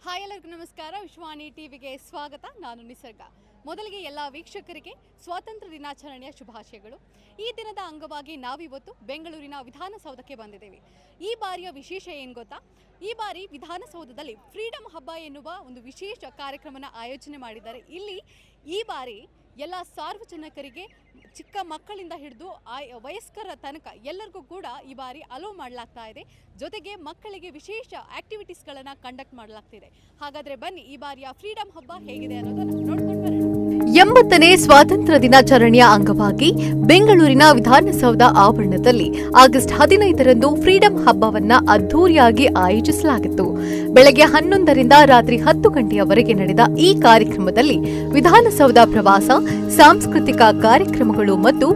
Hi ಎಲ್ಲರಿಗೂ ನಮಸ್ಕಾರ. ವಿಶ್ವಾಣಿ ಟಿವಿಗೆ ಸ್ವಾಗತ. ನಾನು ನಿಸರ್ಗ. ಮೊದಲಿಗೆ ಎಲ್ಲ ವೀಕ್ಷಕರಿಗೆ ಸ್ವಾತಂತ್ರ್ಯ ದಿನಾಚರಣೆಯ ಶುಭಾಶಯಗಳು. ಈ ದಿನದ ಅಂಗವಾಗಿ ನಾವಿವತ್ತು ಬೆಂಗಳೂರಿನ ವಿಧಾನಸೌಧಕ್ಕೆ ಬಂದಿದ್ದೇವೆ. ಈ ಬಾರಿಯ ವಿಶೇಷ ಏನು ಗೊತ್ತಾ? ಈ ಬಾರಿ ವಿಧಾನಸೌಧದಲ್ಲಿ ಫ್ರೀಡಮ್ ಹಬ್ಬ ಎನ್ನುವ ಒಂದು ವಿಶೇಷ ಕಾರ್ಯಕ್ರಮನ ಆಯೋಜನೆ ಮಾಡಿದ್ದಾರೆ. ಇಲ್ಲಿ ಈ ಬಾರಿ ಎಲ್ಲ ಸಾರ್ವಜನಿಕರಿಗೆ ಚಿಕ್ಕ ಮಕ್ಕಳಿಂದ ಹಿಡಿದು ವಯಸ್ಕರ ತನಕ ಎಲ್ಲರಿಗೂ ಕೂಡ ಈ ಬಾರಿ ಅಲೋ ಮಾಡಲಾಗ್ತಾ ಇದೆ. ಜೊತೆಗೆ ಮಕ್ಕಳಿಗೆ ವಿಶೇಷ ಆಕ್ಟಿವಿಟೀಸ್ಗಳನ್ನು ಕಂಡಕ್ಟ್ ಮಾಡಲಾಗ್ತಿದೆ. ಹಾಗಾದ್ರೆ ಬನ್ನಿ ಈ ಬಾರಿಯ ಫ್ರೀಡಮ್ ಹಬ್ಬ ಹೇಗಿದೆ ಅನ್ನೋದನ್ನ ನೋಡ್ಕೊಂಡು ಬರೋಣ. 80ನೇ ಸ್ವಾತಂತ್ರ್ಯ ದಿನಾಚರಣೆಯ ಅಂಗವಾಗಿ ಬೆಂಗಳೂರಿನ ವಿಧಾನಸೌಧ ಆವರಣದಲ್ಲಿ ಆಗಸ್ಟ್ 15ರಂದು ಫ್ರೀಡಂ ಹಬ್ಬವನ್ನ ಅದ್ದೂರಿಯಾಗಿ ಆಯೋಜಿಸಲಾಗಿತ್ತು. ಬೆಳಗ್ಗೆ 11ರಿಂದ ರಾತ್ರಿ 10 ಗಂಟೆಯವರೆಗೆ ನಡೆದ ಈ ಕಾರ್ಯಕ್ರಮದಲ್ಲಿ ವಿಧಾನಸೌಧ ಪ್ರವಾಸ, ಸಾಂಸ್ಕೃತಿಕ ಕಾರ್ಯಕ್ರಮಗಳು ಮತ್ತು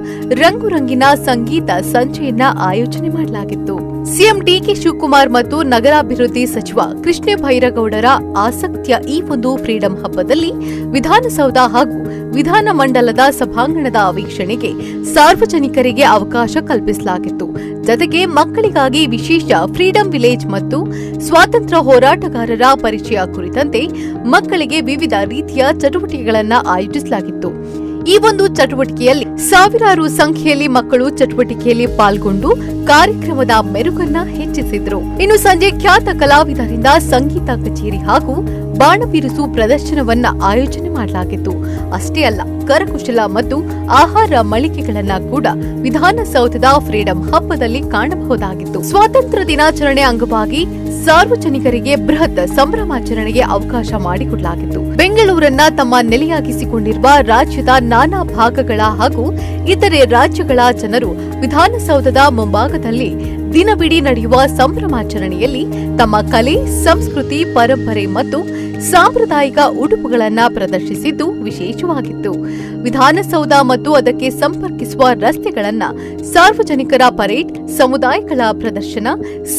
ರಂಗುರಂಗಿನ ಸಂಗೀತ ಸಂಜೆಯನ್ನ ಆಯೋಜನೆ ಮಾಡಲಾಗಿತ್ತು. ಸಿಎಂ ಡಿಕೆ ಶಿವಕುಮಾರ್ ಮತ್ತು ನಗರಾಭಿವೃದ್ಧಿ ಸಚಿವ ಕೃಷ್ಣ ಬೈರೇಗೌಡರ ಆಸಕ್ತಿಯ ಈ ಒಂದು ಫ್ರೀಡಂ ಹಬ್ಬದಲ್ಲಿ ವಿಧಾನಸೌಧ ಹಾಗೂ ವಿಧಾನಮಂಡಲದ ಸಭಾಂಗಣದ ವೀಕ್ಷಣೆಗೆ ಸಾರ್ವಜನಿಕರಿಗೆ ಅವಕಾಶ ಕಲ್ಪಿಸಲಾಗಿತ್ತು. ಜೊತೆಗೆ ಮಕ್ಕಳಿಗಾಗಿ ವಿಶೇಷ ಫ್ರೀಡಂ ವಿಲೇಜ್ ಮತ್ತು ಸ್ವಾತಂತ್ರ್ಯ ಹೋರಾಟಗಾರರ ಪರಿಚಯ ಕುರಿತಂತೆ ಮಕ್ಕಳಿಗೆ ವಿವಿಧ ರೀತಿಯ ಚಟುವಟಿಕೆಗಳನ್ನು ಆಯೋಜಿಸಲಾಗಿತ್ತು. ಈ ಒಂದು ಚಟುವಟಿಕೆಯಲ್ಲಿ ಸಾವಿರಾರು ಸಂಖ್ಯೆಯಲ್ಲಿ ಮಕ್ಕಳು ಚಟುವಟಿಕೆಯಲ್ಲಿ ಪಾಲ್ಗೊಂಡು ಕಾರ್ಯಕ್ರಮದ ಮೆರುಗನ್ನ ಹೆಚ್ಚಿಸಿದ್ರು. ಇನ್ನು ಸಂಜೆ ಖ್ಯಾತ ಕಲಾವಿದರಿಂದ ಸಂಗೀತ ಕಚೇರಿ ಹಾಗೂ ಬಾಣಬಿರುಸು ಪ್ರದರ್ಶನವನ್ನ ಆಯೋಜನೆ ಮಾಡಲಾಗಿತ್ತು. ಅಷ್ಟೇ ಅಲ್ಲ, ಕರಕುಶಲ ಮತ್ತು ಆಹಾರ ಮಳಿಗೆಗಳನ್ನ ಕೂಡ ವಿಧಾನಸೌಧದ ಫ್ರೀಡಂ ಹಬ್ಬದಲ್ಲಿ ಕಾಣಬಹುದಾಗಿತ್ತು. ಸ್ವಾತಂತ್ರ್ಯ ದಿನಾಚರಣೆ ಅಂಗವಾಗಿ ಸಾರ್ವಜನಿಕರಿಗೆ ಬೃಹತ್ ಸಂಭ್ರಮಾಚರಣೆಗೆ ಅವಕಾಶ ಮಾಡಿಕೊಡಲಾಗಿತ್ತು. ಬೆಂಗಳೂರನ್ನ ತಮ್ಮ ನೆಲೆಯಾಗಿಸಿಕೊಂಡಿರುವ ರಾಜ್ಯದ ನಾನಾ ಭಾಗಗಳ ಹಾಗೂ ಇತರೆ ರಾಜ್ಯಗಳ ಜನರು ವಿಧಾನಸೌಧದ ಮುಂಭಾಗದಲ್ಲಿ ದಿನವಿಡೀ ನಡೆಯುವ ಸಂಭ್ರಮಾಚರಣೆಯಲ್ಲಿ ತಮ್ಮ ಕಲೆ, ಸಂಸ್ಕೃತಿ, ಪರಂಪರೆ ಮತ್ತು ಸಾಂಪ್ರದಾಯಿಕ ಉಡುಪುಗಳನ್ನು ಪ್ರದರ್ಶಿಸಿದ್ದು ವಿಶೇಷವಾಗಿತ್ತು. ವಿಧಾನಸೌಧ ಮತ್ತು ಅದಕ್ಕೆ ಸಂಪರ್ಕಿಸುವ ರಸ್ತೆಗಳನ್ನು ಸಾರ್ವಜನಿಕರ ಪರೇಡ್, ಸಮುದಾಯಗಳ ಪ್ರದರ್ಶನ,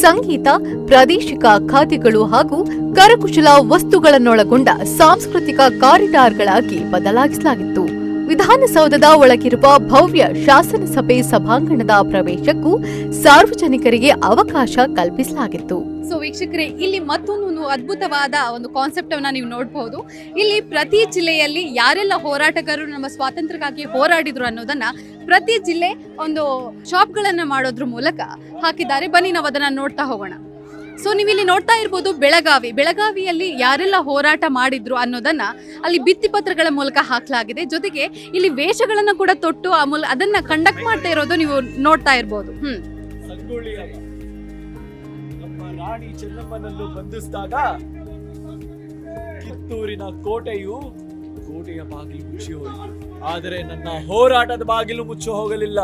ಸಂಗೀತ, ಪ್ರಾದೇಶಿಕ ಖಾದ್ಯಗಳು ಹಾಗೂ ಕರಕುಶಲ ವಸ್ತುಗಳನ್ನೊಳಗೊಂಡ ಸಾಂಸ್ಕೃತಿಕ ಕಾರಿಡಾರ್ಗಳಾಗಿ ಬದಲಾಯಿಸಲಾಗಿತ್ತು. ವಿಧಾನಸೌಧದ ಒಳಗಿರುವ ಭವ್ಯ ಶಾಸನಸಭೆ ಸಭಾಂಗಣದ ಪ್ರವೇಶಕ್ಕೂ ಸಾರ್ವಜನಿಕರಿಗೆ ಅವಕಾಶ ಕಲ್ಪಿಸಲಾಗಿತ್ತು. ಸೊ ವೀಕ್ಷಕರೇ, ಇಲ್ಲಿ ಮತ್ತೊಂದು ಅದ್ಭುತವಾದ ಒಂದು ಕಾನ್ಸೆಪ್ಟ್ ಅನ್ನ ನೀವು ನೋಡಬಹುದು. ಇಲ್ಲಿ ಪ್ರತಿ ಜಿಲ್ಲೆಯಲ್ಲಿ ಯಾರೆಲ್ಲ ಹೋರಾಟಗಾರರು ನಮ್ಮ ಸ್ವಾತಂತ್ರ್ಯಕ್ಕಾಗಿ ಹೋರಾಡಿದ್ರು ಅನ್ನೋದನ್ನ ಪ್ರತಿ ಜಿಲ್ಲೆ ಒಂದು ಶಾಪ್ಗಳನ್ನ ಮಾಡೋದ್ರ ಮೂಲಕ ಹಾಕಿದ್ದಾರೆ. ಬನ್ನಿ ನಾವು ಅದನ್ನ ನೋಡ್ತಾ ಹೋಗೋಣ. ಸೊ ನೀವಿಲ್ಲಿ ನೋಡ್ತಾ ಇರ್ಬೋದು, ಬೆಳಗಾವಿಯಲ್ಲಿ ಯಾರೆಲ್ಲ ಹೋರಾಟ ಮಾಡಿದ್ರು ಅನ್ನೋದನ್ನ ಅಲ್ಲಿ ಭಿತ್ತಿಪತ್ರಗಳ ಮೂಲಕ ಹಾಕಲಾಗಿದೆ. ಜೊತೆಗೆ ಇಲ್ಲಿ ವೇಷಗಳನ್ನ ಕೂಡ ತೊಟ್ಟು ಅದನ್ನ ಕಂಡಕ್ಟ್ ಮಾಡ್ತಾ ಇರೋದು ನೀವು ನೋಡ್ತಾ ಇರ್ಬೋದು. ನಮ್ಮ ರಾಣಿ ಚೆನ್ನಮ್ಮನನ್ನು ಬಂಧಿಸಿದಾಗ ಕಿತ್ತೂರಿನ ಕೋಟೆಯ ಬಾಗಿಲು ಮುಚ್ಚಿ ಹೋಯಿತು. ಆದರೆ ನನ್ನ ಹೋರಾಟದ ಬಾಗಿಲು ಮುಚ್ಚಿ ಹೋಗಲಿಲ್ಲ.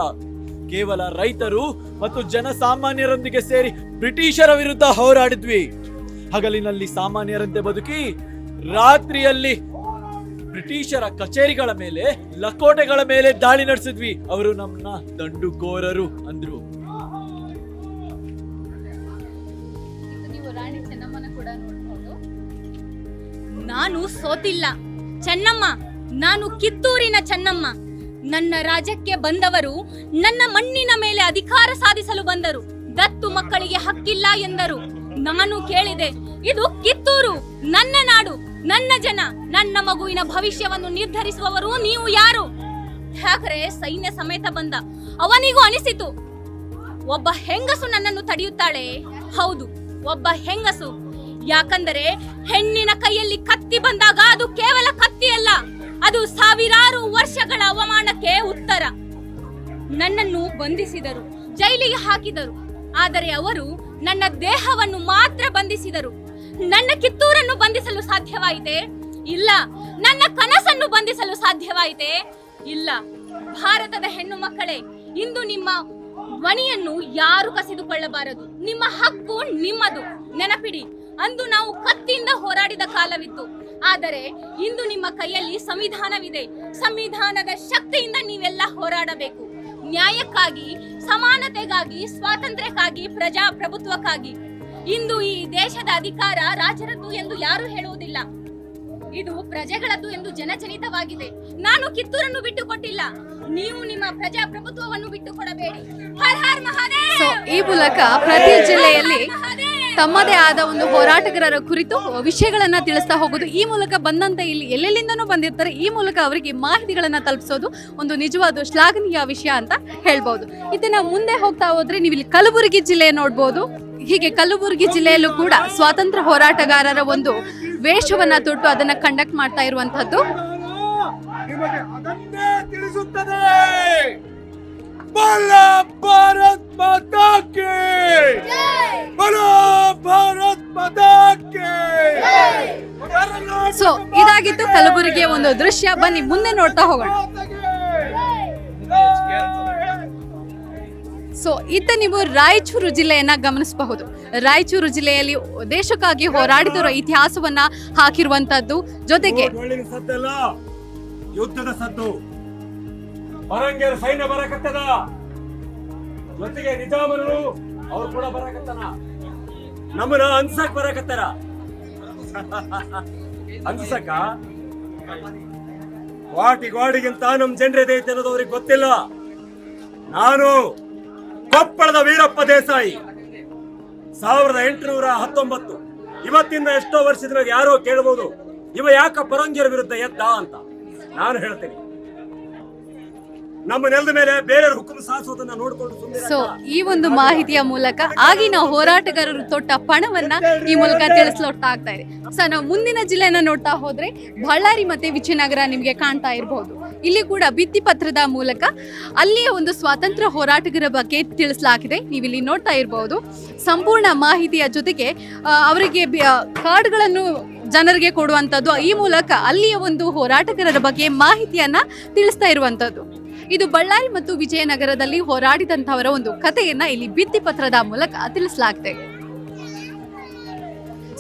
ಕೇವಲ ರೈತರು ಮತ್ತು ಜನಸಾಮಾನ್ಯರೊಂದಿಗೆ ಸೇರಿ ಬ್ರಿಟಿಷರ ವಿರುದ್ಧ ಹೋರಾಡಿದ್ವಿ. ಹಗಲಿನಲ್ಲಿ ಸಾಮಾನ್ಯರಂತೆ ಬದುಕಿ, ರಾತ್ರಿಯಲ್ಲಿ ಬ್ರಿಟಿಷರ ಕಚೇರಿಗಳ ಮೇಲೆ, ಲಕೋಟೆಗಳ ಮೇಲೆ ದಾಳಿ ನಡೆಸಿದ್ವಿ. ಅವರು ನಮ್ಮನ್ನ ದಂಡುಕೋರರು ಅಂದ್ರು. ನೀವು ರಾಣಿ ಚೆನ್ನಮ್ಮನ ಕೂಡ ನೋಡಬಹುದು. ನಾನು ಸೋತಿಲ್ಲ ಚೆನ್ನಮ್ಮ, ನಾನು ಕಿತ್ತೂರಿನ ಚೆನ್ನಮ್ಮ. ನನ್ನ ರಾಜ್ಯಕ್ಕೆ ಬಂದವರು ನನ್ನ ಮಣ್ಣಿನ ಮೇಲೆ ಅಧಿಕಾರ ಸಾಧಿಸಲು ಬಂದರು. ದತ್ತು ಮಕ್ಕಳಿಗೆ ಹಕ್ಕಿಲ್ಲ ಎಂದರು. ನಾನು ಕೇಳಿದೆ, ಇದು ಕಿತ್ತೂರು, ನನ್ನ ನಾಡು, ನನ್ನ ಜನ, ನನ್ನ ಮಗುವಿನ ಭವಿಷ್ಯವನ್ನು ನಿರ್ಧರಿಸುವವರು ನೀವು ಯಾರು? ಠಾಕರೆ ಸೈನ್ಯ ಸಮೇತ ಬಂದ. ಅವನಿಗೂ ಅನಿಸಿತು, ಒಬ್ಬ ಹೆಂಗಸು ನನ್ನನ್ನು ತಡೆಯುತ್ತಾಳೆ. ಹೌದು, ಒಬ್ಬ ಹೆಂಗಸು. ಯಾಕಂದರೆ ಹೆಣ್ಣಿನ ಕೈಯಲ್ಲಿ ಕತ್ತಿ ಬಂದಾಗ ಅದು ಕೇವಲ ಕತ್ತಿಯಲ್ಲ, ಅದು ಸಾವಿರಾರು ವರ್ಷಗಳ ಅವಮಾನಕ್ಕೆ ಉತ್ತರ. ನನ್ನನ್ನು ಬಂಧಿಸಿದರು, ಜೈಲಿಗೆ ಹಾಕಿದರು. ಆದರೆ ಅವರು ನನ್ನ ದೇಹವನ್ನು ಮಾತ್ರ ಬಂಧಿಸಿದರು. ನನ್ನ ಕಿತ್ತೂರನ್ನು ಬಂಧಿಸಲು ಸಾಧ್ಯವಾಯಿತೆ? ಇಲ್ಲ. ನನ್ನ ಕನಸನ್ನು ಬಂಧಿಸಲು ಸಾಧ್ಯವಾಯಿತೆ? ಇಲ್ಲ. ಭಾರತದ ಹೆಣ್ಣು ಮಕ್ಕಳೇ, ಇಂದು ನಿಮ್ಮ ಧ್ವನಿಯನ್ನು ಯಾರು ಕಸಿದುಕೊಳ್ಳಬಾರದು. ನಿಮ್ಮ ಹಕ್ಕು ನಿಮ್ಮದು. ನೆನಪಿಡಿ, ಅಂದು ನಾವು ಕತ್ತಿಯಿಂದ ಹೋರಾಡಿದ ಕಾಲವಿತ್ತು. ಆದರೆ ಇಂದು ನಿಮ್ಮ ಕೈಯಲ್ಲಿ ಸಂವಿಧಾನವಿದೆ. ಸಂವಿಧಾನದ ಶಕ್ತಿಯಿಂದ ನೀವೆಲ್ಲ ಹೋರಾಡಬೇಕು. ನ್ಯಾಯಕ್ಕಾಗಿ, ಸಮಾನತೆಗಾಗಿ, ಸ್ವಾತಂತ್ರ್ಯಕ್ಕಾಗಿ, ಪ್ರಜಾಪ್ರಭುತ್ವಕ್ಕಾಗಿ. ಇಂದು ಈ ದೇಶದ ಅಧಿಕಾರ ರಾಜರದ್ದು ಎಂದು ಯಾರು ಹೇಳುವುದಿಲ್ಲ. ಇದು ಪ್ರಜೆಗಳದ್ದು ಎಂದು ಜನಜನಿತವಾಗಿದೆ. ನಾನು ಕಿತ್ತೂರನ್ನು ಬಿಟ್ಟು ಕೊಟ್ಟಿಲ್ಲ, ನೀವು ನಿಮ್ಮ ಪ್ರಜಾಪ್ರಭುತ್ವವನ್ನು ಬಿಟ್ಟು ಕೊಡಬೇಡಿ. ಹರ್ ಹರ್ ಮಹಾದೇವ್. ಸೊ ಈ ಮೂಲಕ ಪ್ರತಿ ಜಿಲ್ಲೆಯಲ್ಲಿ ತಮ್ಮದೇ ಆದ ಒಂದು ಹೋರಾಟಗಾರರ ಕುರಿತು ವಿಷಯಗಳನ್ನ ತಿಳಿಸ್ತಾ ಹೋಗೋದು, ಈ ಮೂಲಕ ಬಂದಂತ ಇಲ್ಲಿ ಎಲ್ಲೆಲ್ಲಿಂದನೂ ಬಂದಿರ್ತಾರೆ, ಈ ಮೂಲಕ ಅವರಿಗೆ ಮಾಹಿತಿಗಳನ್ನ ತಲುಪಿಸೋದು ಒಂದು ನಿಜವಾದ ಶ್ಲಾಘನೀಯ ವಿಷಯ ಅಂತ ಹೇಳ್ಬಹುದು. ಇದನ್ನ ಮುಂದೆ ಹೋಗ್ತಾ ಹೋದ್ರೆ ನೀವು ಇಲ್ಲಿ ಕಲಬುರಗಿ ಜಿಲ್ಲೆ ನೋಡ್ಬೋದು. ಹೀಗೆ ಕಲಬುರಗಿ ಜಿಲ್ಲೆಯಲ್ಲೂ ಕೂಡ ಸ್ವಾತಂತ್ರ್ಯ ಹೋರಾಟಗಾರರ ಒಂದು ವೇಷವನ್ನ ತೊಟ್ಟು ಅದನ್ನ ಕಂಡಕ್ಟ್ ಮಾಡ್ತಾ ಇರುವಂತದ್ದು. ನಿಮಗೆ ಅದನ್ನೇ ತಿಳಿಸುತ್ತದೆ. ಬಲ ಭಾರತ್ ಮಾತಾ ಕಿ ಬಲ ಭಾರತ್ ಮಾತಾ ಕಿ. ಸೊ ಇದಾಗಿತ್ತು ಕಲಬುರಗಿಯ ಒಂದು ದೃಶ್ಯ. ಬನ್ನಿ ಮುಂದೆ ನೋಡ್ತಾ ಹೋಗೋಣ. ಸೊ ಇತ್ತ ನೀವು ರಾಯಚೂರು ಜಿಲ್ಲೆಯನ್ನ ಗಮನಿಸಬಹುದು. ರಾಯಚೂರು ಜಿಲ್ಲೆಯಲ್ಲಿ ದೇಶಕ್ಕಾಗಿ ಹೋರಾಡಿದವರ ಇತಿಹಾಸವನ್ನ ಹಾಕಿರುವಂತದ್ದು, ಜೊತೆಗೆ ಸದ್ದಲ್ಲ ಯುದ್ಧದ ಸದ್ದು. ಪರಂಗಿಯರ ಸೈನ್ಯ ಬರಕತ್ತದ, ಜೊತೆಗೆ ನಿಜಾಮರು ಅವ್ರು ಕೂಡ ಬರಕತ್ತನ, ನಮ್ಮನ್ನ ಅನ್ಸಕ್ ಬರಕತ್ತಾರ. ಅನ್ಸಕ ವಾಟಿಗಿಂತ ನಮ್ ಜನರೇ ಐತೆ ಅನ್ನೋದು ಅವ್ರಿಗೆ ಗೊತ್ತಿಲ್ಲ. ನಾನು ಕೊಪ್ಪಳದ ವೀರಪ್ಪ ದೇಸಾಯಿ 1819, ಇವತ್ತಿಂದ ಎಷ್ಟೋ ವರ್ಷದ ಮೇಲೆ ಯಾರೋ ಕೇಳಬಹುದು, ಇವ ಯಾಕ ಪರಂಗಿಯರ ವಿರುದ್ಧ ಎದ್ದ ಅಂತ. ನಾನು ಹೇಳ್ತೇನೆ, ನಮ್ಮ ನೆಲದ ಮೇಲೆ ಬೇರೆ ಹುಕುಂ ಸಾಧಿಸೋದನ್ನ ನೋಡಿಕೊಂಡು. ಸೊ ಈ ಒಂದು ಮಾಹಿತಿಯ ಮೂಲಕ ಆಗಿನ ಹೋರಾಟಗಾರರು ತೊಟ್ಟ ಪಣವನ್ನ ಈ ಮೂಲಕ ತಿಳಿಸ್ಲೊಟ್ಟಾಗ್ತಾ ಇದೆ. ಸೊ ನಾವು ಮುಂದಿನ ಜಿಲ್ಲೆಯನ್ನ ನೋಡ್ತಾ ಹೋದ್ರೆ ಬಳ್ಳಾರಿ ಮತ್ತೆ ವಿಜಯನಗರ ನಿಮ್ಗೆ ಕಾಣ್ತಾ ಇರಬಹುದು. ಇಲ್ಲಿ ಕೂಡ ಭಿತ್ತಿ ಪತ್ರದ ಮೂಲಕ ಅಲ್ಲಿಯ ಒಂದು ಸ್ವಾತಂತ್ರ್ಯ ಹೋರಾಟಗಾರರ ಬಗ್ಗೆ ತಿಳಿಸಲಾಗಿದೆ. ನೀವು ಇಲ್ಲಿ ನೋಡ್ತಾ ಇರಬಹುದು. ಸಂಪೂರ್ಣ ಮಾಹಿತಿಯ ಜೊತೆಗೆ ಅವರಿಗೆ ಕಾರ್ಡ್ಗಳನ್ನು ಜನರಿಗೆ ಕೊಡುವಂತದ್ದು, ಈ ಮೂಲಕ ಅಲ್ಲಿಯ ಒಂದು ಹೋರಾಟಗಾರರ ಬಗ್ಗೆ ಮಾಹಿತಿಯನ್ನ ತಿಳಿಸ್ತಾ ಇರುವಂತದ್ದು. ಇದು ಬಳ್ಳಾರಿ ಮತ್ತು ವಿಜಯನಗರದಲ್ಲಿ ಹೋರಾಡಿದಂತವರ ಒಂದು ಕಥೆಯನ್ನ ಇಲ್ಲಿ ಭಿತ್ತಿ ಪತ್ರದ ಮೂಲಕ ತಿಳಿಸಲಾಗಿದೆ.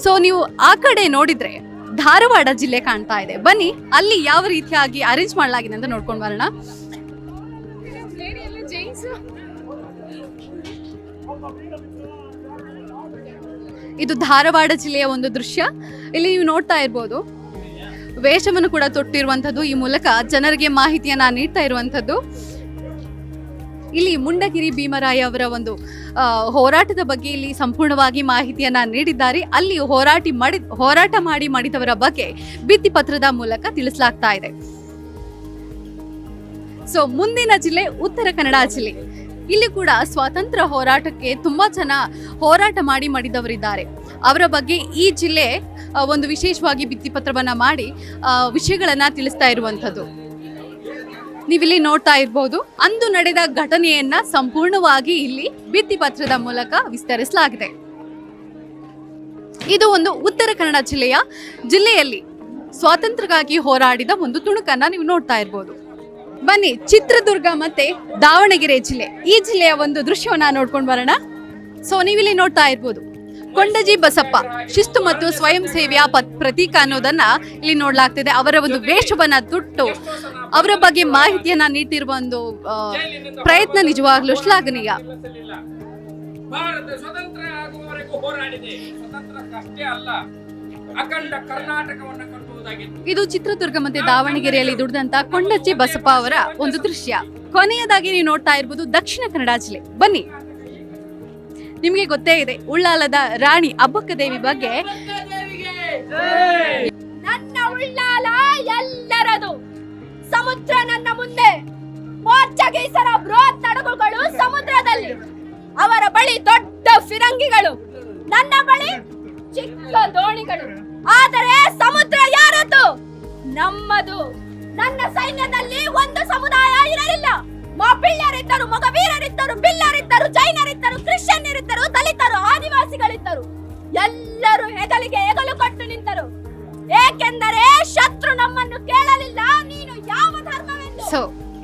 ಸೊ ನೀವು ಆ ಕಡೆ ನೋಡಿದ್ರೆ ಧಾರವಾಡ ಜಿಲ್ಲೆ ಕಾಣ್ತಾ ಇದೆ. ಬನ್ನಿ ಅಲ್ಲಿ ಯಾವ ರೀತಿಯಾಗಿ ಅರೇಂಜ್ ಮಾಡಲಾಗಿದೆ ಅಂತ ನೋಡ್ಕೊಂಡು ಬರೋಣ. ಇದು ಧಾರವಾಡ ಜಿಲ್ಲೆಯ ಒಂದು ದೃಶ್ಯ. ಇಲ್ಲಿ ನೀವು ನೋಡ್ತಾ ಇರ್ಬೋದು, ವೇಷವನ್ನು ಕೂಡ ತೊಟ್ಟಿರುವಂತದ್ದು, ಈ ಮೂಲಕ ಜನರಿಗೆ ಮಾಹಿತಿಯನ್ನ ನೀಡ್ತಾ ಇರುವಂತದ್ದು. ಇಲ್ಲಿ ಮುಂಡಗಿರಿ ಭೀಮರಾಯ ಅವರ ಒಂದು ಹೋರಾಟದ ಬಗ್ಗೆ ಇಲ್ಲಿ ಸಂಪೂರ್ಣವಾಗಿ ಮಾಹಿತಿಯನ್ನ ನೀಡಿದ್ದಾರೆ. ಅಲ್ಲಿ ಹೋರಾಟ ಮಾಡಿ ಮಾಡಿದವರ ಬಗ್ಗೆ ಭಿತ್ತಿ ಪತ್ರದ ಮೂಲಕ ತಿಳಿಸಲಾಗ್ತಾ ಇದೆ. ಸೊ ಮುಂದಿನ ಜಿಲ್ಲೆ ಉತ್ತರ ಕನ್ನಡ ಜಿಲ್ಲೆ. ಇಲ್ಲಿ ಕೂಡ ಸ್ವಾತಂತ್ರ್ಯ ಹೋರಾಟಕ್ಕೆ ತುಂಬಾ ಜನ ಹೋರಾಟ ಮಾಡಿದವರಿದ್ದಾರೆ. ಅವರ ಬಗ್ಗೆ ಈ ಜಿಲ್ಲೆ ಒಂದು ವಿಶೇಷವಾಗಿ ಭಿತ್ತಿಪತ್ರವನ್ನ ಮಾಡಿ ವಿಷಯಗಳನ್ನ ತಿಳಿಸ್ತಾ ಇರುವಂತದ್ದು. ನೀವಿಲ್ಲಿ ನೋಡ್ತಾ ಇರಬಹುದು, ಅಂದು ನಡೆದ ಘಟನೆಯನ್ನ ಸಂಪೂರ್ಣವಾಗಿ ಇಲ್ಲಿ ಭಿತ್ತಿಪತ್ರದ ಮೂಲಕ ವಿಸ್ತರಿಸಲಾಗಿದೆ. ಇದು ಒಂದು ಉತ್ತರ ಕನ್ನಡ ಜಿಲ್ಲೆಯಲ್ಲಿ ಸ್ವಾತಂತ್ರ್ಯಕ್ಕಾಗಿ ಹೋರಾಡಿದ ಒಂದು ತುಣುಕನ್ನ ನೀವು ನೋಡ್ತಾ ಇರಬಹುದು. ಬನ್ನಿ ಚಿತ್ರದುರ್ಗ ಮತ್ತೆ ದಾವಣಗೆರೆ ಜಿಲ್ಲೆ, ಈ ಜಿಲ್ಲೆಯ ಒಂದು ದೃಶ್ಯವನ್ನ ನೋಡ್ಕೊಂಡು ಬರೋಣ. ಸೊ ನೀವಿಲ್ಲಿ ನೋಡ್ತಾ ಇರ್ಬೋದು, ಕೊಂಡಜಿ ಬಸಪ್ಪ ಶಿಸ್ತು ಮತ್ತು ಸ್ವಯಂ ಸೇವೆಯ ಪ್ರತೀಕ ಅನ್ನೋದನ್ನ ಇಲ್ಲಿ ನೋಡ್ಲಾಗ್ತಿದೆ. ಅವರ ಒಂದು ವೇಷವನ್ನ ತೊಟ್ಟು ಅವರ ಬಗ್ಗೆ ಮಾಹಿತಿಯನ್ನ ನೀಡ್ತಿರುವ ಒಂದು ಪ್ರಯತ್ನ ನಿಜವಾಗ್ಲೂ ಶ್ಲಾಘನೀಯ. ಭಾರತ ಸ್ವತಂತ್ರ ಆಗುವವರೆಗೂ ಹೋರಾಡಿದೆ. ಸ್ವತಂತ್ರಕ್ಕಷ್ಟೇ ಅಲ್ಲ, ಅಖಂಡ ಕರ್ನಾಟಕವನ್ನು ಕಟ್ಟುವುದಾಗಿತ್ತು. ಇದು ಚಿತ್ರದುರ್ಗ ಮತ್ತೆ ದಾವಣಗೆರೆಯಲ್ಲಿ ದುಡಿದಂತ ಕೊಂಡಜ್ಜಿ ಬಸಪ್ಪ ಅವರ ಒಂದು ದೃಶ್ಯ. ಕೊನೆಯದಾಗಿ ನೀವು ನೋಡ್ತಾ ಇರ್ಬೋದು ದಕ್ಷಿಣ ಕನ್ನಡ ಜಿಲ್ಲೆ. ಬನ್ನಿ, ನಿಮ್ಗೆ ಗೊತ್ತೇ ಇದೆ ಉಳ್ಳಾಲದ ರಾಣಿ ಅಬ್ಬಕ್ಕ ದೇವಿ ಬಗ್ಗೆ. ನನ್ನ ಉಳ್ಳಾಲ ಎಲ್ಲರದು, ಸಮುದ್ರ ನನ್ನ ಮುಂದೆ, ಪೋರ್ಚುಗೀಸರ ಬೃಹತ್ ಹಡಗುಗಳು ಸಮುದ್ರದಲ್ಲಿ, ಅವರ ಬಳಿ ದೊಡ್ಡ ಫಿರಂಗಿಗಳು, ನನ್ನ ಬಳಿ ಚಿಕ್ಕ ದೋಣಿಗಳು. ಆದರೆ ಸಮುದ್ರ ಯಾರದು? ನಮ್ಮದು. ನನ್ನ ಸೈನ್ಯದಲ್ಲಿ ಒಂದು ಸಮುದಾಯ ಇರಲಿಲ್ಲ. ಮಾಪಿಳ್ಯರಿದ್ದರು, ಮೊಗವೀರರಿದ್ದರು, ಬಿಲ್ಲರಿದ್ದರು, ಜೈನರಿದ್ದರು, ಕ್ರಿಶ್ಚಿಯನ್ನರಿದ್ದರು, ದಲಿತರು, ಆದಿವಾಸಿಗಳಿದ್ದರು. ಎಲ್ಲರೂ ಹೆಗಲಿಗೆ ಹೆಗಲು ಕೊಟ್ಟು ನಿಂತರು. ಏಕೆಂದರೆ ಶತ್ರು ನಮ್ಮನ್ನು ಕೇಳಲಿಲ್ಲ, ನೀನು ಯಾವ ಧರ್ಮವೆಂದು. ಸೊ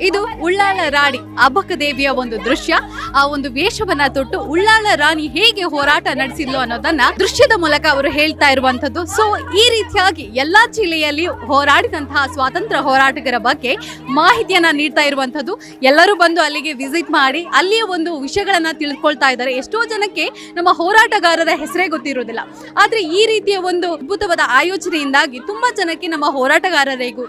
ಇದು ಉಳ್ಳಾಳ ರಾಣಿ ಅಬ್ಬಕ್ಕ ದೇವಿಯ ಒಂದು ದೃಶ್ಯ. ಆ ಒಂದು ವೇಷವನ್ನ ತೊಟ್ಟು ಉಳ್ಳಾಳ ರಾಣಿ ಹೇಗೆ ಹೋರಾಟ ನಡೆಸಿದ್ಲು ಅನ್ನೋದನ್ನ ದೃಶ್ಯದ ಮೂಲಕ ಅವರು ಹೇಳ್ತಾ ಇರುವಂತದ್ದು. ಸೊ ಈ ರೀತಿಯಾಗಿ ಎಲ್ಲಾ ಜಿಲ್ಲೆಯಲ್ಲಿ ಹೋರಾಡಿದಂತಹ ಸ್ವಾತಂತ್ರ್ಯ ಹೋರಾಟಗಾರ ಬಗ್ಗೆ ಮಾಹಿತಿಯನ್ನ ನೀಡ್ತಾ ಇರುವಂತದ್ದು. ಎಲ್ಲರೂ ಬಂದು ಅಲ್ಲಿಗೆ ವಿಸಿಟ್ ಮಾಡಿ ಅಲ್ಲಿಯ ಒಂದು ವಿಷಯಗಳನ್ನ ತಿಳ್ಕೊಳ್ತಾ ಇದ್ದಾರೆ. ಎಷ್ಟೋ ಜನಕ್ಕೆ ನಮ್ಮ ಹೋರಾಟಗಾರರ ಹೆಸರೇ ಗೊತ್ತಿರೋದಿಲ್ಲ. ಆದ್ರೆ ಈ ರೀತಿಯ ಒಂದು ಅದ್ಭುತವಾದ ಆಯೋಜನೆಯಿಂದಾಗಿ ತುಂಬಾ ಜನಕ್ಕೆ ನಮ್ಮ ಹೋರಾಟಗಾರರಿಗೂ